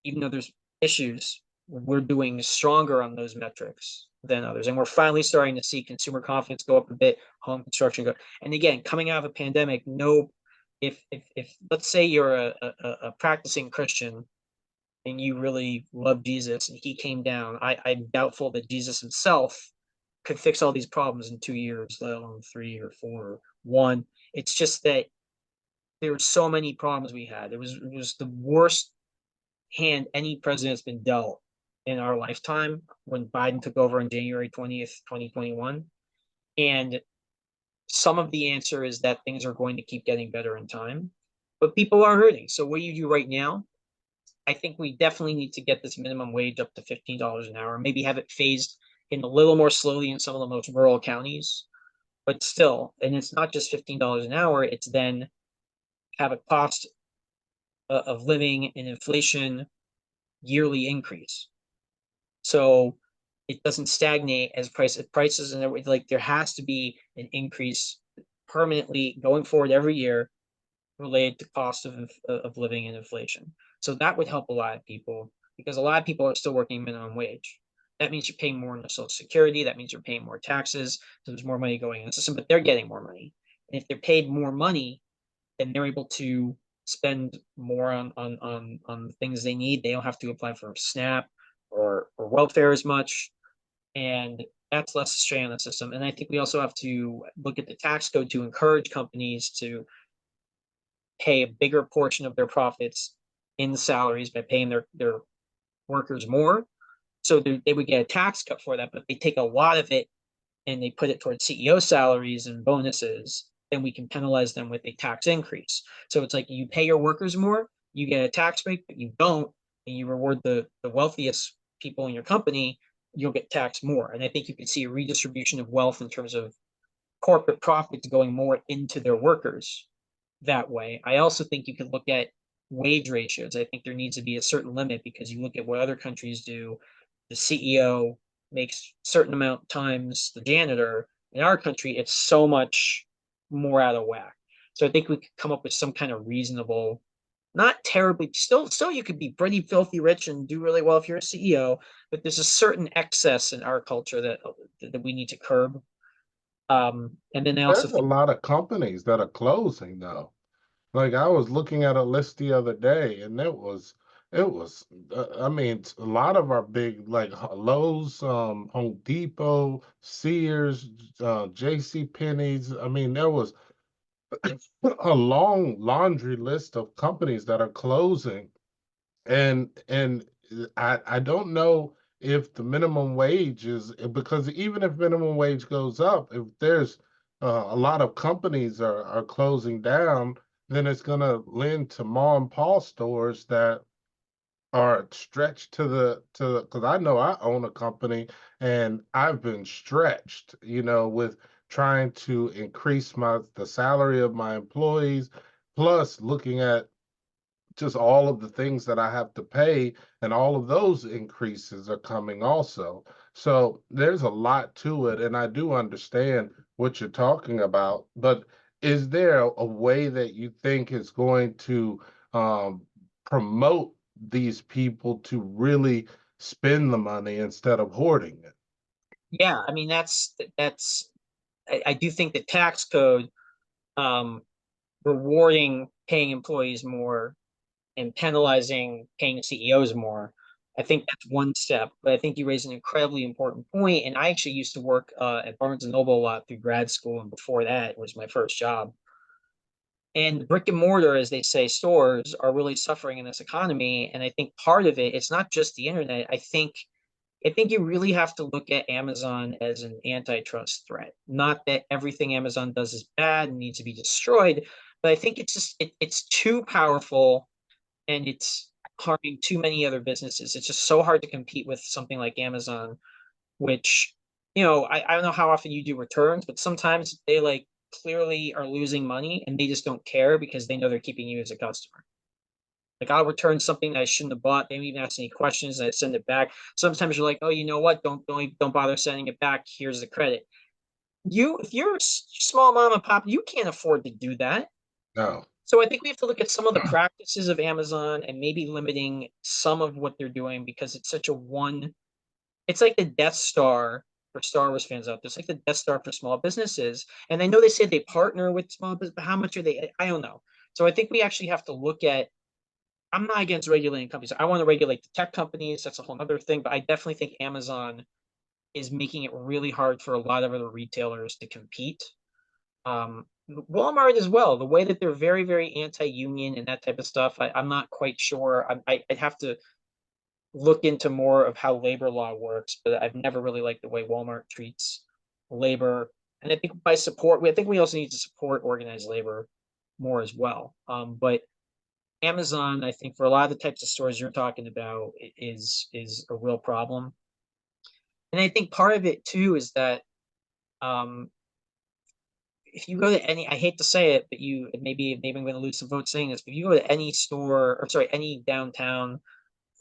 even though there's issues, we're doing stronger on those metrics than others. And we're finally starting to see consumer confidence go up a bit, home construction go. And again, coming out of a pandemic, no, if let's say you're a practicing Christian and you really love Jesus and he came down, I'm doubtful that Jesus himself could fix all these problems in 2 years, let alone 3 or 4 or 1. It's just that there were so many problems we had. It was the worst hand any president's been dealt in our lifetime when Biden took over on January 20th, 2021. And some of the answer is that things are going to keep getting better in time, but people are hurting. So what do you do right now? I think we definitely need to get this minimum wage up to $15 an hour, maybe have it phased in a little more slowly in some of the most rural counties, but still, and it's not just $15 an hour, it's then have a cost of living and inflation yearly increase. So it doesn't stagnate as prices and everything. Like there has to be an increase permanently going forward every year related to cost of living and inflation. So that would help a lot of people because a lot of people are still working minimum wage. That means you're paying more in the Social Security. That means you're paying more taxes. So there's more money going in the system, but they're getting more money. And if they're paid more money, then they're able to spend more on things they need. They don't have to apply for SNAP or welfare as much, and that's less strain on the system. And I think we also have to look at the tax code to encourage companies to pay a bigger portion of their profits in salaries by paying their workers more. So they would get a tax cut for that, but they take a lot of it and they put it towards CEO salaries and bonuses, then we can penalize them with a tax increase. So it's like you pay your workers more, you get a tax break, but you don't, and you reward the wealthiest people in your company, you'll get taxed more. And I think you can see a redistribution of wealth in terms of corporate profits going more into their workers that way. I also think you could look at wage ratios. I think there needs to be a certain limit because you look at what other countries do. The CEO makes certain amount times the janitor. In our country, it's so much more out of whack. So I think we could come up with some kind of reasonable, not terribly, still you could be pretty filthy rich and do really well if you're a CEO, but there's a certain excess in our culture that we need to curb. And then I also There's a think, lot of companies that are closing though. Like I was looking at a list the other day, and I mean, a lot of our big like Lowe's, Home Depot, Sears, J.C. Penney's. I mean, there was a long laundry list of companies that are closing, and I don't know if the minimum wage is because even if minimum wage goes up, if there's a lot of companies are closing down, then it's going to lend to mom and pop stores that are stretched to the because I know I own a company and I've been stretched, with trying to increase the salary of my employees, plus looking at just all of the things that I have to pay, and all of those increases are coming also. So there's a lot to it, and I do understand what you're talking about. But is there a way that you think is going to promote these people to really spend the money instead of hoarding it? yeah, I mean that's I do think the tax code um rewarding paying employees more and penalizing paying CEOs more. I think that's one step, but I think you raise an incredibly important point. And I actually used to work at Barnes and Noble a lot through grad school, and before that was my first job. And brick and mortar, as they say, stores are really suffering in this economy. And I think part of it, it's not just the internet. I think you really have to look at Amazon as an antitrust threat. Not that everything Amazon does is bad and needs to be destroyed, but I think it's too powerful and it's harming too many other businesses. It's just so hard to compete with something like Amazon, which, I don't know how often you do returns, but sometimes they like clearly are losing money and they just don't care because they know they're keeping you as a customer. Like I'll return something that I shouldn't have bought. They don't even ask any questions and I send it back. Sometimes you're like, oh, you know what? Don't bother sending it back. Here's the credit. If you're a small mom and pop, you can't afford to do that. No. So I think we have to look at some of the practices of Amazon and maybe limiting some of what they're doing because it's such a one, it's like the Death Star for Star Wars fans out there. It's like the Death Star for small businesses. And I know they said they partner with small business, but how much are they? I don't know. So I think we actually have to look at, I'm not against regulating companies. I want to regulate the tech companies. That's a whole other thing. But I definitely think Amazon is making it really hard for a lot of other retailers to compete. Walmart as well, the way that they're very, very anti-union and that type of stuff, I'm not quite sure. I'd have to look into more of how labor law works, but I've never really liked the way Walmart treats labor. And I think I think we also need to support organized labor more as well. But Amazon, I think for a lot of the types of stores you're talking about is a real problem. And I think part of it too is that um, if you go to any, I hate to say it, but maybe I'm going to lose some votes saying this. But if you go to any store, or sorry, any downtown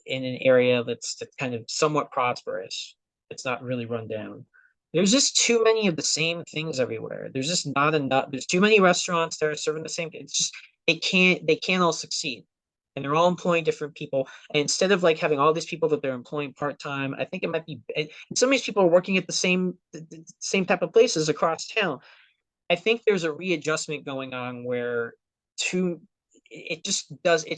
in an area that's kind of somewhat prosperous, it's not really run down. There's just too many of the same things everywhere. There's just not enough. There's too many restaurants that are serving the same. It's just they can't all succeed, and they're all employing different people. And instead of like having all these people that they're employing part time, I think it might be. And some of these people are working at the same type of places across town. I think there's a readjustment going on where too it's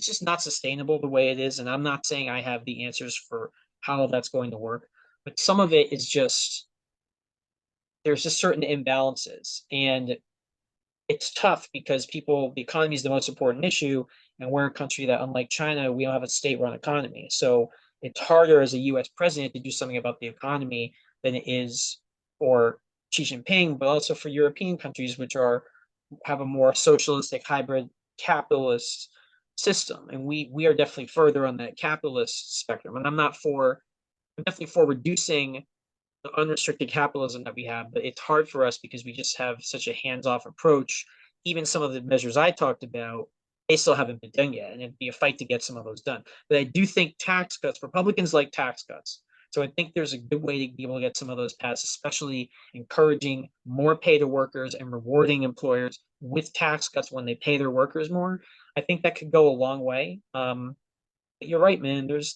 just not sustainable the way it is. And I'm not saying I have the answers for how that's going to work, but some of it is just there's just certain imbalances. And it's tough because the economy is the most important issue, and we're a country that, unlike China, we don't have a state-run economy. So it's harder as a U.S. president to do something about the economy than it is for Xi Jinping, but also for European countries, which are have a more socialistic hybrid capitalist system, and we are definitely further on that capitalist spectrum. And I'm definitely for reducing the unrestricted capitalism that we have, but it's hard for us because we just have such a hands-off approach. Even some of the measures I talked about, they still haven't been done yet, and it'd be a fight to get some of those done. But I do think tax cuts, Republicans like tax cuts. So I think there's a good way to be able to get some of those passed, especially encouraging more pay to workers and rewarding employers with tax cuts when they pay their workers more. I think that could go a long way. But you're right, man. There's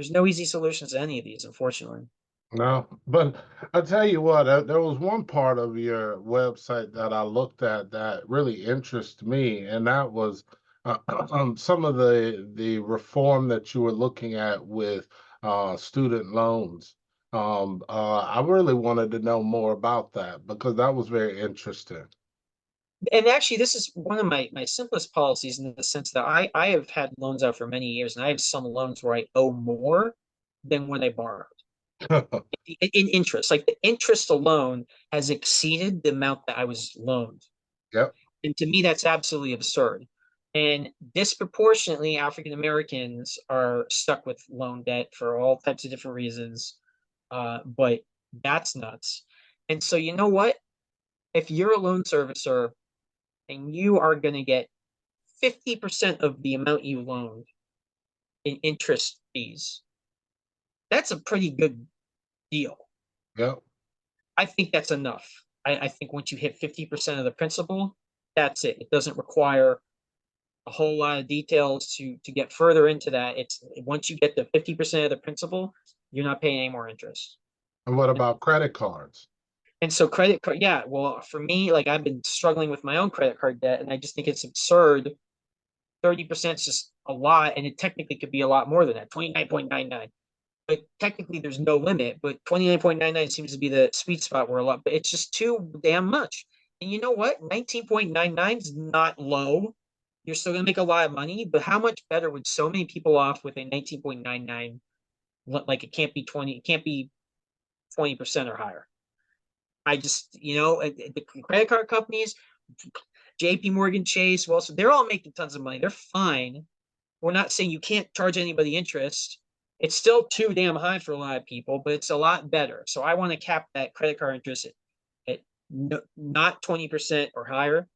no easy solutions to any of these, unfortunately. No, but I tell you what, there was one part of your website that I looked at that really interested me, and that was some of the reform that you were looking at with student loans. I really wanted to know more about that because that was very interesting. And actually, this is one of my simplest policies in the sense that I have had loans out for many years, and I have some loans where I owe more than what I borrowed in interest. Like the interest alone has exceeded the amount that I was loaned. Yep. And to me, that's absolutely absurd. And disproportionately, African Americans are stuck with loan debt for all types of different reasons. But that's nuts. And so, you know what? If you're a loan servicer and you are going to get 50% of the amount you loaned in interest fees, that's a pretty good deal. Yep. I think that's enough. I think once you hit 50% of the principal, that's it. It doesn't require a whole lot of details to get further into that. It's once you get to 50% of the principal, you're not paying any more interest. And what about credit cards? And so credit card, yeah, well, for me, like I've been struggling with my own credit card debt, and I just think it's absurd. 30% is just a lot, and it technically could be a lot more than that, 29.99. But technically there's no limit, but 29.99 seems to be the sweet spot where a lot, but it's just too damn much. And you know what? 19.99 is not low. You're still gonna make a lot of money, but how much better would so many people off with a 19.99? Like it can't be 20% or higher. I just, the credit card companies, JP Morgan Chase, well, so they're all making tons of money. They're fine. We're not saying you can't charge anybody interest. It's still too damn high for a lot of people, but it's a lot better. So I want to cap that credit card interest at no, not 20% or higher.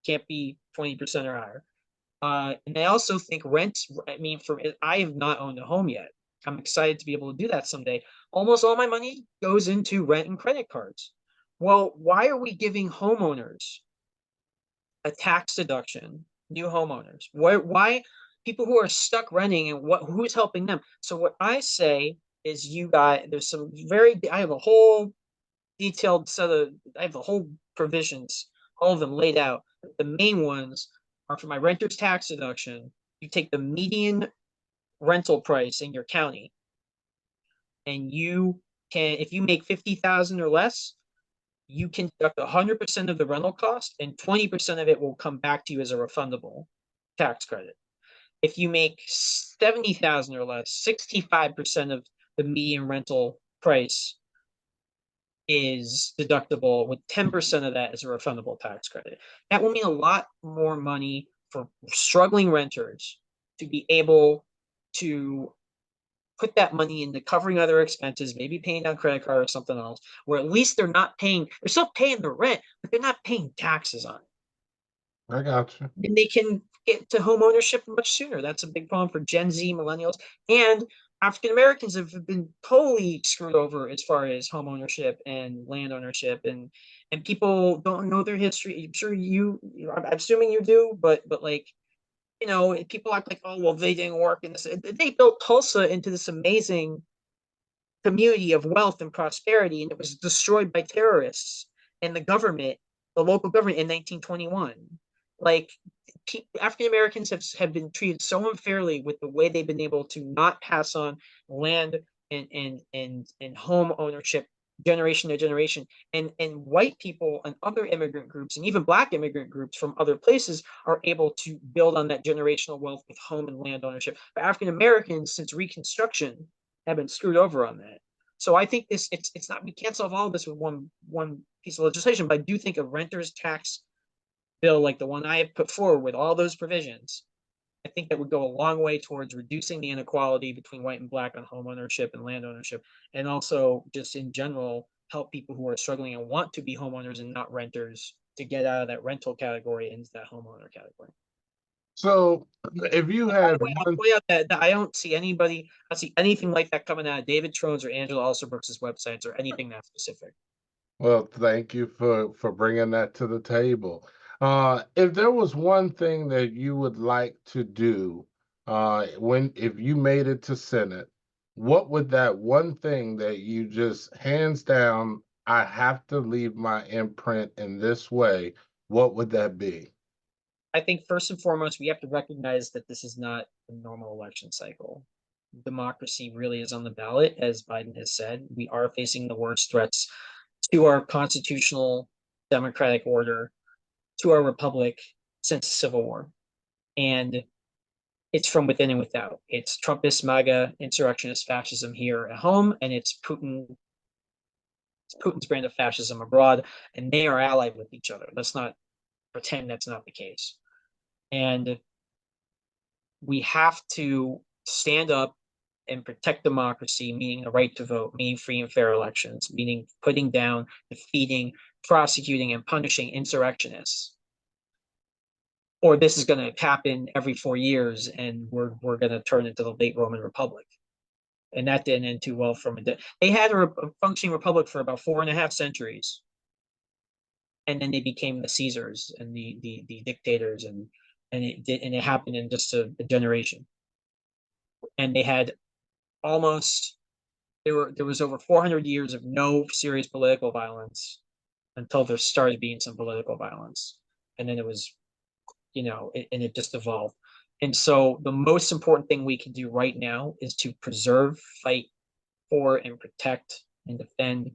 Can't be 20% or higher. And I also think rent. I mean, I have not owned a home yet. I'm excited to be able to do that someday. Almost all my money goes into rent and credit cards. Well, why are we giving homeowners a tax deduction, new homeowners. Why people who are stuck renting and who's helping them? So what I say is there's some I have a whole detailed set of I have the whole provisions, all of them laid out. The main ones are for my renter's tax deduction. You take the median rental price in your county, and you can, if you make 50,000 or less, you can deduct 100% of the rental cost, and 20% of it will come back to you as a refundable tax credit. If you make 70,000 or less, 65% of the median rental price is deductible, with 10% of that as a refundable tax credit. That will mean a lot more money for struggling renters to be able to put that money into covering other expenses, maybe paying down credit card or something else, where at least they're still paying the rent, but they're not paying taxes on it. I got you. And they can get to home ownership much sooner. That's a big problem for Gen Z, millennials, and African Americans have been totally screwed over as far as home ownership and land ownership, and people don't know their history. I'm sure I'm assuming you do, but like, people act like, oh well, they didn't work in this. They built Tulsa into this amazing community of wealth and prosperity, and it was destroyed by terrorists and the local government in 1921. Like, African Americans have been treated so unfairly with the way they've been able to not pass on land and home ownership generation to generation, and white people and other immigrant groups and even black immigrant groups from other places are able to build on that generational wealth with home and land ownership. But African Americans, since Reconstruction, have been screwed over on that. So I think it's not, we can't solve all of this with one piece of legislation, but I do think a renter's tax bill like the one I have put forward with all those provisions, I think that would go a long way towards reducing the inequality between white and black on home ownership and land ownership, and also just in general help people who are struggling and want to be homeowners and not renters to get out of that rental category into that homeowner category. So if you By the had way, I'll one, point out that I don't see anything like that coming out of David Trone's or Angela Alsobrooks' websites or anything that specific. well, thank you for bringing that to the table. If there was one thing that you would like to do, when if you made it to Senate, what would that one thing that you just hands down, I have to leave my imprint in this way, what would that be? I think first and foremost, we have to recognize that this is not a normal election cycle. Democracy really is on the ballot, as Biden has said. We are facing the worst threats to our constitutional democratic order, to our republic since the Civil War. And it's from within and without. It's Trumpist, MAGA, insurrectionist fascism here at home, and it's Putin's brand of fascism abroad, and they are allied with each other. Let's not pretend that's not the case. And we have to stand up and protect democracy, meaning the right to vote, meaning free and fair elections, meaning putting down, defeating, prosecuting, and punishing insurrectionists. Or this is going to happen every 4 years, and we're going to turn into the late Roman Republic. And that didn't end too well from it. They had a functioning republic for about 4.5 centuries, and then they became the Caesars and the dictators, and it happened in just a generation. And they had almost there was over 400 years of no serious political violence until there started being some political violence, and then and it just evolved. And so the most important thing we can do right now is to preserve, fight for, and protect and defend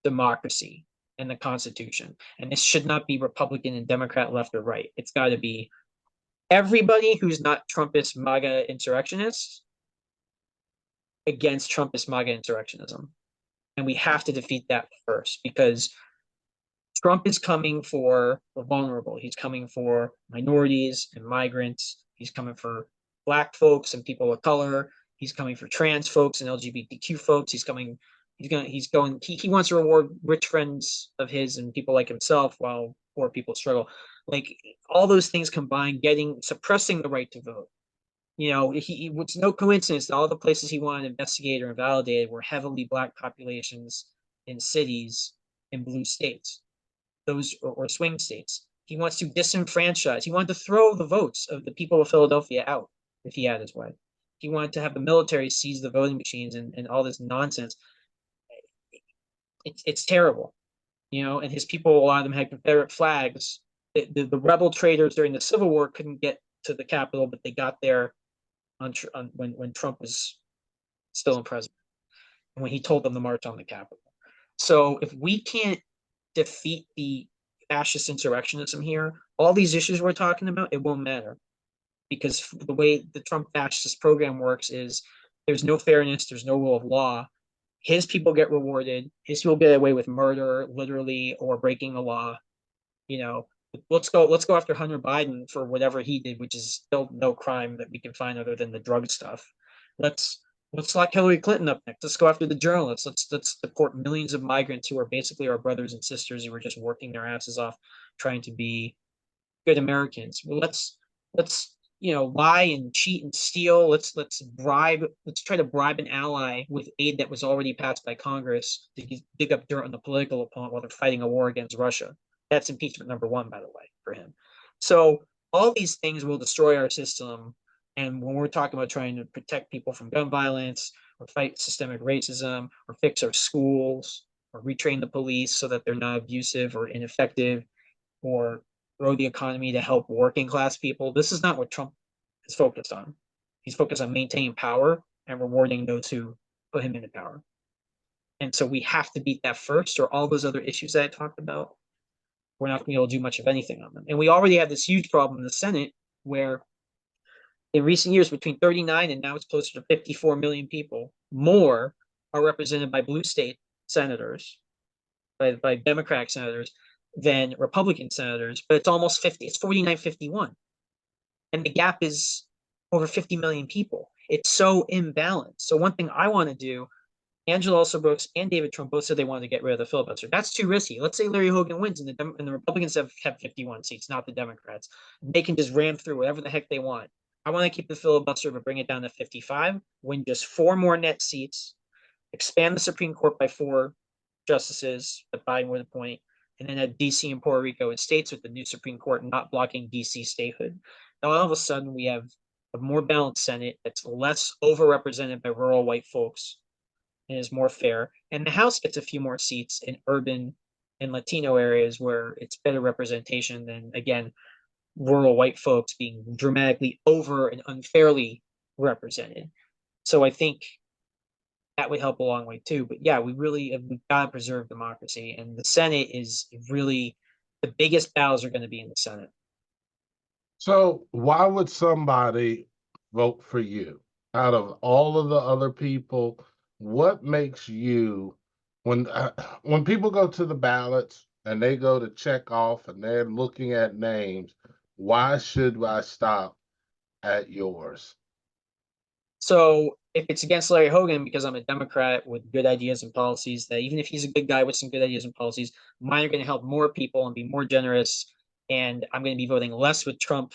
democracy and the Constitution. And this should not be Republican and Democrat, left or right. It's got to be everybody who's not Trumpist, MAGA insurrectionists against Trumpist, MAGA insurrectionism. And we have to defeat that first, because Trump is coming for the vulnerable. He's coming for minorities and migrants. He's coming for Black folks and people of color. He's coming for trans folks and LGBTQ folks. He wants to reward rich friends of his and people like himself while poor people struggle. Like, all those things combined, suppressing the right to vote. It's no coincidence that all the places he wanted investigated or invalidated were heavily Black populations in cities in blue states, those or swing states. He wants to disenfranchise. He wanted to throw the votes of the people of Philadelphia out if he had his way. He wanted to have the military seize the voting machines and all this nonsense. It's terrible, and his people, a lot of them had Confederate flags. The rebel traders during the Civil War couldn't get to the Capitol, but they got there when Trump was still in president, and when he told them to march on the Capitol. So if we can't defeat the fascist insurrectionism here, all these issues we're talking about, it won't matter, because the way the Trump fascist program works is there's no fairness, there's no rule of law. His people get rewarded. His people get away with murder, literally, or breaking the law. You know, let's go after Hunter Biden for whatever he did, which is still no crime that we can find other than the drug stuff. Let's let's lock Hillary Clinton up next. Let's go after the journalists. Let's deport millions of migrants who are basically our brothers and sisters who are just working their asses off trying to be good Americans. Well, let's lie and cheat and steal. Let's bribe. Let's try to bribe an ally with aid that was already passed by Congress to dig up dirt on the political opponent while they're fighting a war against Russia. That's impeachment number one, by the way, for him. So all these things will destroy our system. And when we're talking about trying to protect people from gun violence or fight systemic racism or fix our schools or retrain the police so that they're not abusive or ineffective or grow the economy to help working class people. This is not what Trump is focused on. He's focused on maintaining power and rewarding those who put him into power. And so we have to beat that first, or all those other issues that I talked about, we're not going to be able to do much of anything on them. And we already have this huge problem in the Senate where in recent years, between 39 and now it's closer to 54 million people, more are represented by blue state senators, by Democratic senators, than Republican senators, but it's almost 50. It's 49-51. And the gap is over 50 million people. It's so imbalanced. So one thing I want to do, Angela Brooks and David Trump both said they wanted to get rid of the filibuster. That's too risky. Let's say Larry Hogan wins and the Republicans have 51 seats, not the Democrats. They can just ram through whatever the heck they want. I want to keep the filibuster, but bring it down to 55, win just 4 more net seats, expand the Supreme Court by 4 justices that Biden would appoint, and then have DC and Puerto Rico as states with the new Supreme Court not blocking DC statehood. Now, all of a sudden, we have a more balanced Senate that's less overrepresented by rural white folks and is more fair. And the House gets a few more seats in urban and Latino areas where it's better representation than, again, rural white folks being dramatically over and unfairly represented. So I think that would help a long way too. But yeah, we've got to preserve democracy, and the Senate is really the biggest battles are going to be in the Senate. So why would somebody vote for you out of all of the other people? What makes you when people go to the ballots and they go to check off and they're looking at names, why should I stop at yours? So if it's against Larry Hogan because I'm a Democrat with good ideas and policies, that even if he's a good guy with some good ideas and policies, mine are going to help more people and be more generous. And I'm going to be voting less with Trump.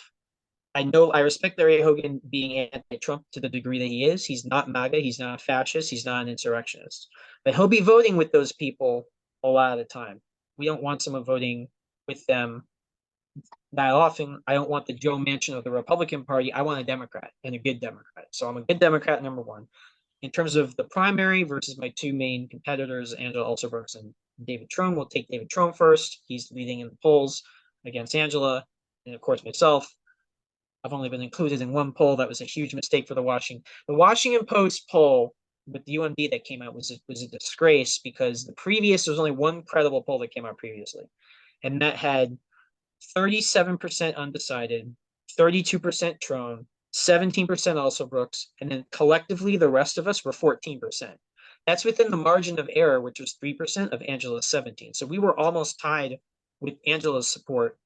I know I respect Larry Hogan being anti-Trump to the degree that he is. He's not MAGA. He's not a fascist. He's not an insurrectionist. But he'll be voting with those people a lot of the time. We don't want someone voting with them that often. I don't want the Joe Manchin of the Republican Party. I want a Democrat and a good Democrat. So I'm a good Democrat, number one. In terms of the primary versus my 2 main competitors, Angela Alsobrooks and David Trump, we'll take David Trump first. He's leading in the polls against Angela, and of course myself. I've only been included in one poll. That was a huge mistake for the Washington Post poll with the UMD that came out was a disgrace because there was only one credible poll that came out previously, and that had 37% undecided, 32% Trone, 17% also Brooks, and then collectively the rest of us were 14%. That's within the margin of error, which was 3% of Angela's 17. So we were almost tied with Angela's support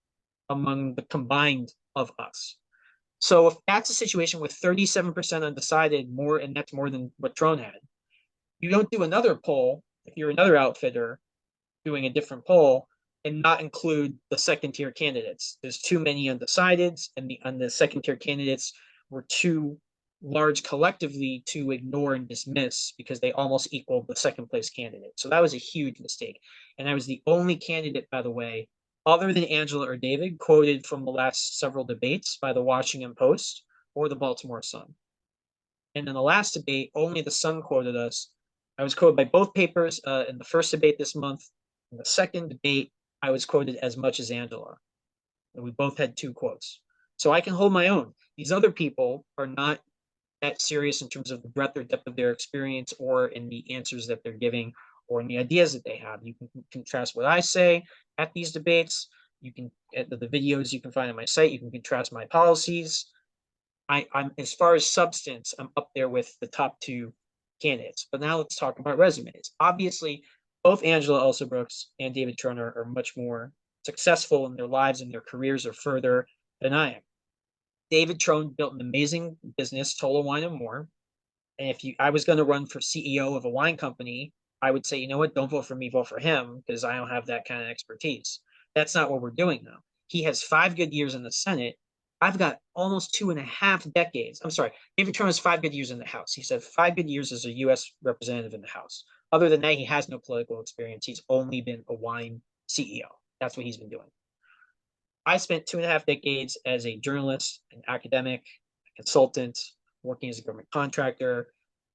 among the combined of us. So if that's a situation with 37% undecided, and that's more than what Trone had, you don't do another poll if you're another outfitter doing a different poll and not include the second tier candidates. There's too many undecideds, and the second tier candidates were too large collectively to ignore and dismiss because they almost equaled the second place candidate. So that was a huge mistake. And I was the only candidate, by the way, other than Angela or David, quoted from the last several debates by the Washington Post or the Baltimore Sun. And in the last debate, only the Sun quoted us. I was quoted by both papers in the first debate this month. In the second debate, I was quoted as much as Angela. And we both had two quotes. So I can hold my own. These other people are not that serious in terms of the breadth or depth of their experience or in the answers that they're giving or in the ideas that they have. You can contrast what I say at these debates. You can, at the videos you can find on my site, you can contrast my policies. I'm as far as substance, I'm up there with the top two candidates. But now let's talk about resumes. Obviously, both Angela Elsa-Brooks and David Turner are much more successful in their lives and their careers are further than I am. David Trone built an amazing business, Total Wine and More. And if I was going to run for CEO of a wine company, I would say, you know what, don't vote for me, vote for him because I don't have that kind of expertise. That's not what we're doing now. He has 5 good years in the Senate. I've got almost 2.5 decades. I'm sorry, David Trump has 5 good years in the House. He said 5 good years as a U.S. representative in the House. Other than that, he has no political experience. He's only been a wine CEO. That's what he's been doing. I spent 2.5 decades as a journalist, an academic, a consultant, working as a government contractor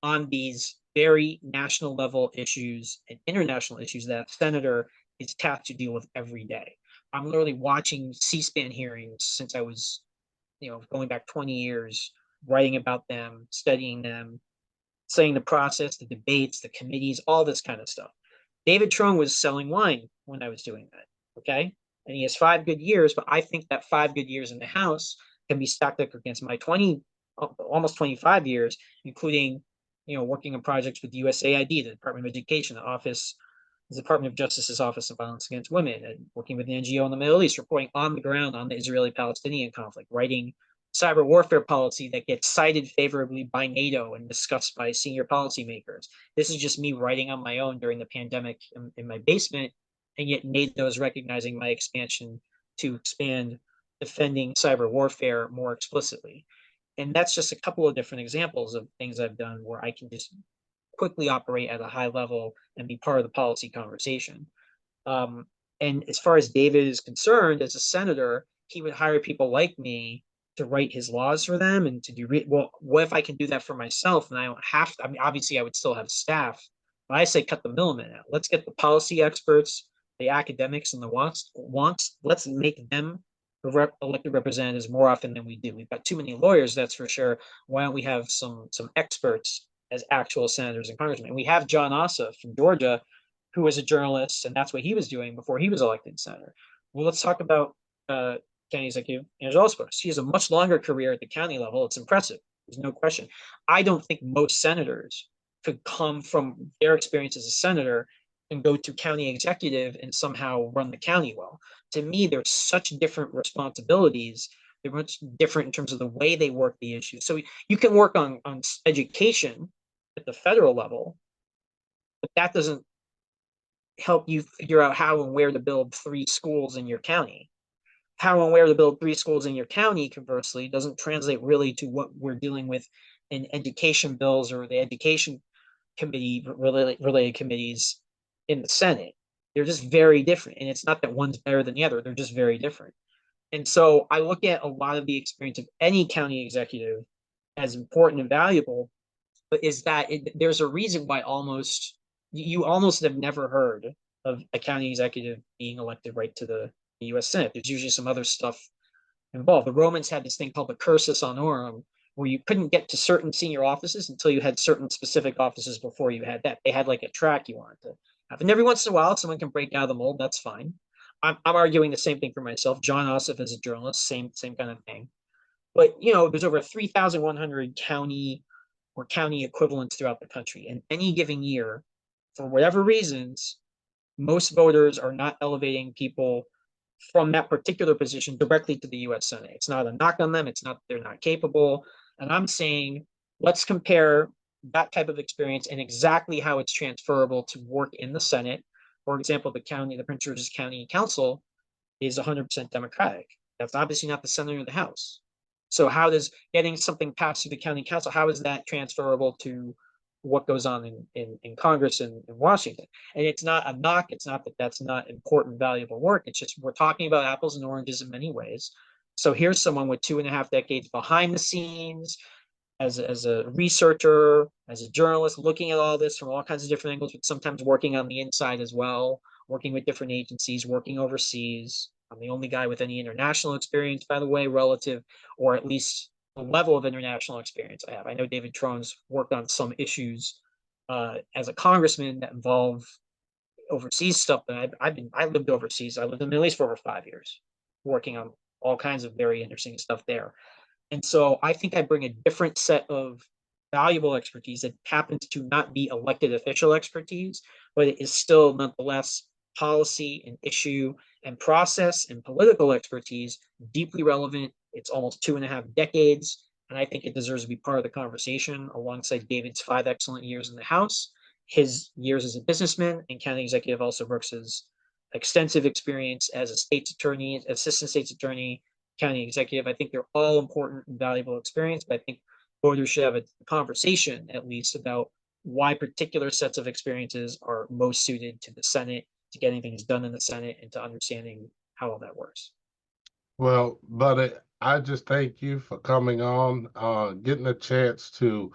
on these very national level issues and international issues that a senator is tasked to deal with every day. I'm literally watching C-SPAN hearings since I was, going back 20 years, writing about them, studying the process, the debates, the committees, all this kind of stuff. David Trone was selling wine when I was doing that. Okay. And he has 5 good years, but I think that 5 good years in the House can be stacked up against my 20, almost 25 years, including, working on projects with USAID, the Department of Education, the Department of Justice's Office of Violence Against Women, and working with an NGO in the Middle East, reporting on the ground on the Israeli-Palestinian conflict, writing cyber warfare policy that gets cited favorably by NATO and discussed by senior policymakers. This is just me writing on my own during the pandemic in my basement, and yet NATO is recognizing my expansion to expand defending cyber warfare more explicitly. And that's just a couple of different examples of things I've done where I can just quickly operate at a high level and be part of the policy conversation. Um, and as far as David is concerned, as a senator, he would hire people like me to write his laws for them and to do well. What if I can do that for myself and I don't have to? I mean, obviously, I would still have staff, but I say cut the middleman out. Let's get the policy experts, the academics, and the wants. Let's make them elected representatives more often than we do. We've got too many lawyers, that's for sure. Why don't we have some experts as actual senators and congressmen? And we have John Ossoff from Georgia, who was a journalist, and that's what he was doing before he was elected senator. Well, let's talk about county executive Angela Ellis. She has a much longer career at the county level. It's impressive. There's no question. I don't think most senators could come from their experience as a senator and go to county executive and somehow run the county well. To me, there's such different responsibilities. They're much different in terms of the way they work the issues. So you can work on education at the federal level, but that doesn't help you figure out how and where to build 3 schools in your county. How and where to build 3 schools in your county, conversely, doesn't translate really to what we're dealing with in education bills or the education committee related committees in the Senate. They're just very different. And it's not that one's better than the other, they're just very different. And so I look at a lot of the experience of any county executive as important and valuable, but is that there's a reason why you almost have never heard of a county executive being elected right to the U.S. Senate. There's usually some other stuff involved. The Romans had this thing called the cursus honorum, where you couldn't get to certain senior offices until you had certain specific offices before you had that. They had like a track you wanted to have. And every once in a while, someone can break out of the mold. That's fine. I'm arguing the same thing for myself. John Ossoff is a journalist, same kind of thing. But there's over 3,100 county or county equivalents throughout the country. And any given year, for whatever reasons, most voters are not elevating people from that particular position directly to the U.S. Senate. It's not a knock on them. It's not they're not capable. And I'm saying let's compare that type of experience and exactly how it's transferable to work in the Senate. For example, the Prince George's County Council is 100% Democratic. That's obviously not the Senate or the House. So how does getting something passed through the county council, how is that transferable to what goes on in Congress in Washington. And it's not a knock. It's not that that's not important, valuable work. It's just we're talking about apples and oranges in many ways. So here's someone with 2.5 decades behind the scenes as a researcher, as a journalist, looking at all this from all kinds of different angles, but sometimes working on the inside as well, working with different agencies, working overseas. I'm the only guy with any international experience, by the way, relative, or at least the level of international experience I have. I know David Trone's worked on some issues as a congressman that involve overseas stuff. That I lived overseas. I lived in the Middle East for over 5 years, working on all kinds of very interesting stuff there. And so I think I bring a different set of valuable expertise that happens to not be elected official expertise, but it is still nonetheless policy and issue and process and political expertise, deeply relevant. It's almost 2.5 decades. And I think it deserves to be part of the conversation alongside David's 5 excellent years in the House, his years as a businessman and county executive, also Brooks's extensive experience as a state's attorney, assistant state's attorney, county executive. I think they're all important and valuable experience, but I think voters should have a conversation at least about why particular sets of experiences are most suited to the Senate, to getting things done in the Senate, and to understanding how all that works. Well, buddy, I just thank you for coming on, getting a chance to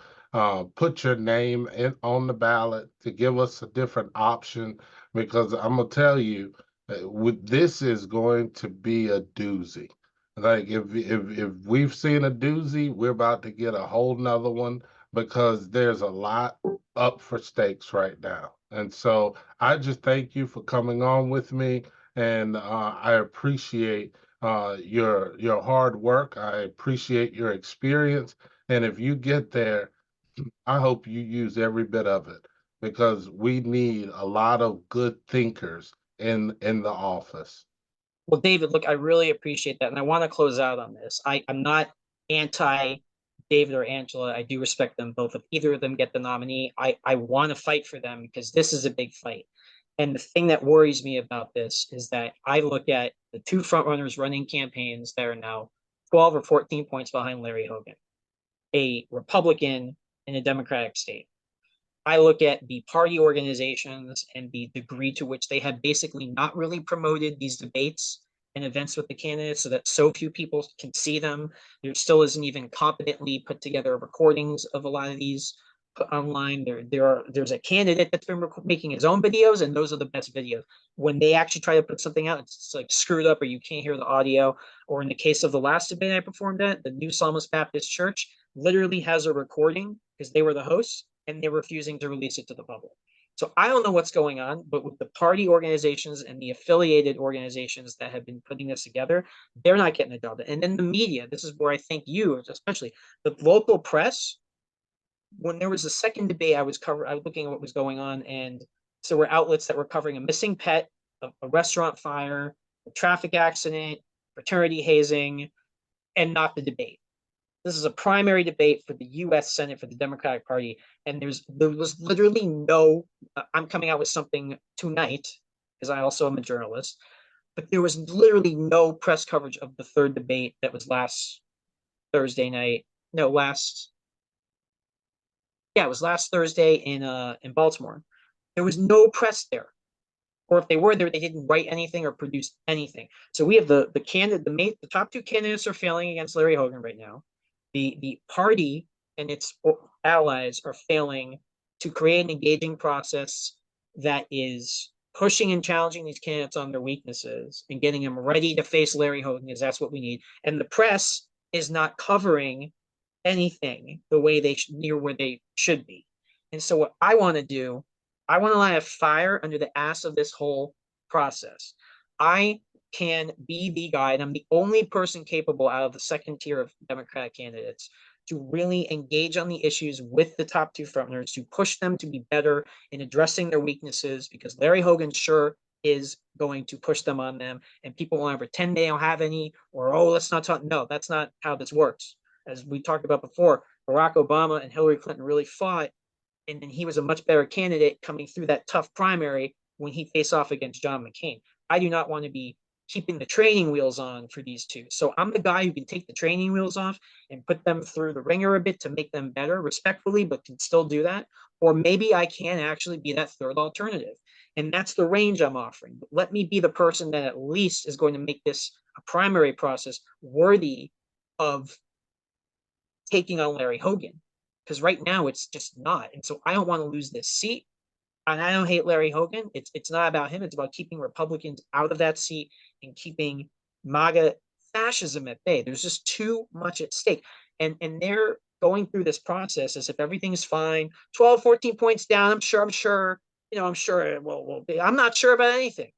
put your name on the ballot to give us a different option. Because I'm gonna tell you, this is going to be a doozy. Like if we've seen a doozy, we're about to get a whole nother one because there's a lot up for stakes right now. And so I just thank you for coming on with me, and I appreciate your hard work. I appreciate your experience, and if you get there, I hope you use every bit of it because we need a lot of good thinkers in the office. Well, David, look, I really appreciate that. And I want to close out on this. I'm not anti David or Angela. I do respect them both. If either of them get the nominee, I want to fight for them because this is a big fight. And the thing that worries me about this is that I look at the two frontrunners running campaigns that are now 12 or 14 points behind Larry Hogan, a Republican in a Democratic state. I look at the party organizations and the degree to which they have basically not really promoted these debates and events with the candidates so that so few people can see them. There still isn't even competently put together recordings of a lot of these put online. There's a candidate that's been making his own videos, and those are the best videos. When they actually try to put something out, it's like screwed up or you can't hear the audio. Or in the case of the last debate I performed at, the New Psalmist Baptist Church literally has a recording because they were the hosts and they're refusing to release it to the public. So I don't know what's going on, but with the party organizations and the affiliated organizations that have been putting this together, they're not getting the job done. And then the media, this is where I think you, especially the local press, when there was the second debate, I was looking at what was going on, and so were outlets that were covering a missing pet, a restaurant fire, a traffic accident, fraternity hazing, and not the debate. This is a primary debate for the U.S. Senate for the Democratic Party, and there was literally no. I'm coming out with something tonight because I also am a journalist, but there was literally no press coverage of the third debate that was last Thursday night. No, it was last Thursday in Baltimore. There was no press there, or if they were there, they didn't write anything or produce anything. So we have the top two candidates are failing against Larry Hogan right now. The party and its allies are failing to create an engaging process that is pushing and challenging these candidates on their weaknesses and getting them ready to face Larry Hogan, because that's what we need. And the press is not covering anything the way near where they should be. And so what I want to do, I want to light a fire under the ass of this whole process. I can be the guy, and I'm the only person capable out of the second tier of Democratic candidates to really engage on the issues with the top two frontrunners, to push them to be better in addressing their weaknesses, because Larry Hogan sure is going to push them on them, and people want to pretend they don't have any, or, oh, let's not talk. No, that's not how this works. As we talked about before, Barack Obama and Hillary Clinton really fought, and then he was a much better candidate coming through that tough primary when he faced off against John McCain. I do not want to be keeping the training wheels on for these two. So I'm the guy who can take the training wheels off and put them through the ringer a bit to make them better respectfully, but can still do that. Or maybe I can actually be that third alternative. And that's the range I'm offering. But let me be the person that at least is going to make this a primary process worthy of taking on Larry Hogan. Because right now it's just not. And so I don't want to lose this seat. And I don't hate Larry Hogan. It's not about him. It's about keeping Republicans out of that seat and keeping MAGA fascism at bay. There's just too much at stake. And they're going through this process as if everything's fine. 12, 14 points down. I'm sure, I'm sure it will be. I'm not sure about anything.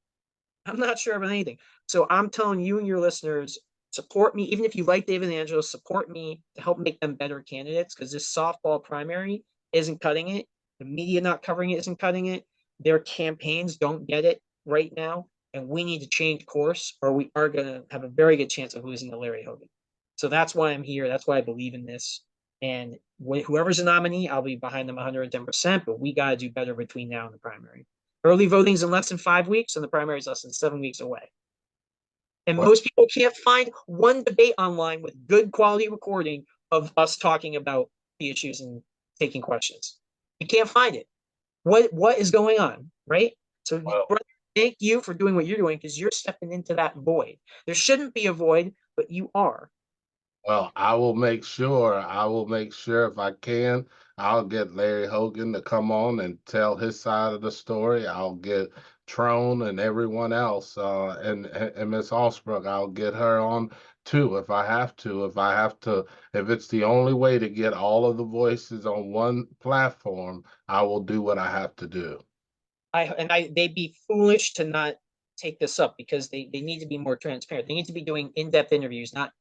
I'm not sure about anything. So I'm telling you and your listeners, support me. Even if you like David Angelo, support me to help make them better candidates, because this softball primary isn't cutting it. The media not covering it isn't cutting it. Their campaigns don't get it right now. And we need to change course, or we are going to have a very good chance of losing to Larry Hogan. So that's why I'm here. That's why I believe in this. And whoever's a nominee, I'll be behind them 110%. But we got to do better between now and the primary. Early voting's in less than 5 weeks, and the primary is less than 7 weeks away. And Well, most people can't find one debate online with good quality recording of us talking about the issues and taking questions. You can't find it. What is going on, right? So, well, brother, thank you for doing what you're doing, because you're stepping into that void. There shouldn't be a void, but you are. Well, I will make sure if I can, I'll get Larry Hogan to come on and tell his side of the story. I'll get Trone and everyone else, and Miss Osbrook, I'll get her on too if I have to. If it's the only way to get all of the voices on one platform, I will do what I have to do. They'd be foolish to not take this up, because they need to be more transparent. They need to be doing in-depth interviews, not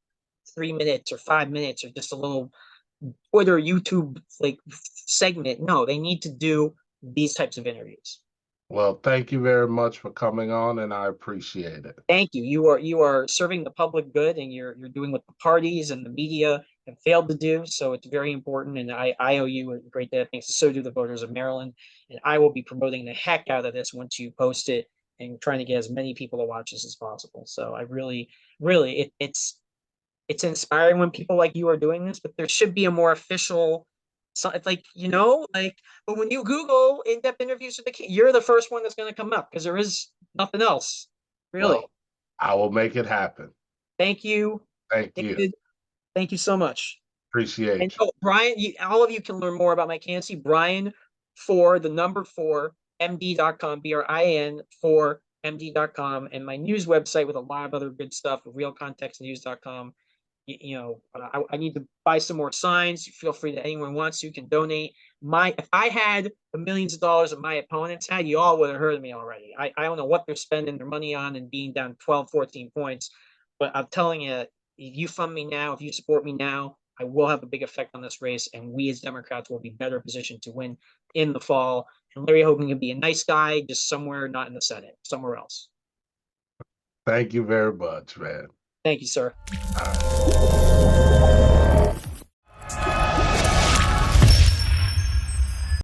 3 minutes or 5 minutes or just a little Twitter, YouTube like segment. No, they need to do these types of interviews. Well, thank you very much for coming on, and I appreciate it. Thank you. You are serving the public good, and you're doing what the parties and the media have failed to do. So it's very important, and I owe you a great debt of thanks. So do the voters of Maryland, and I will be promoting the heck out of this once you post it and trying to get as many people to watch this as possible. So I really, really, it's inspiring when people like you are doing this, but there should be a more official. So it's like, but when you Google in-depth interviews with the kid, you're the first one that's going to come up, because there is nothing else, really. Well, I will make it happen. Thank you, Thank you. David. Thank you so much. And Appreciate you. oh, Brian, all of you can learn more about my candidacy. Brian for the number four MD.com, BRIN for MD.com, and my news website with a lot of other good stuff, realcontextnews.com. I need to buy some more signs. Feel free to, anyone wants to can donate. If I had the millions of dollars that my opponents had, you all would have heard of me already. I don't know what they're spending their money on and being down 12, 14 points, but I'm telling you, if you fund me now, if you support me now, I will have a big effect on this race, and we as Democrats will be better positioned to win in the fall. And Larry Hogan can be a nice guy, just somewhere, not in the Senate, somewhere else. Thank you very much, man. Thank you, sir. All right.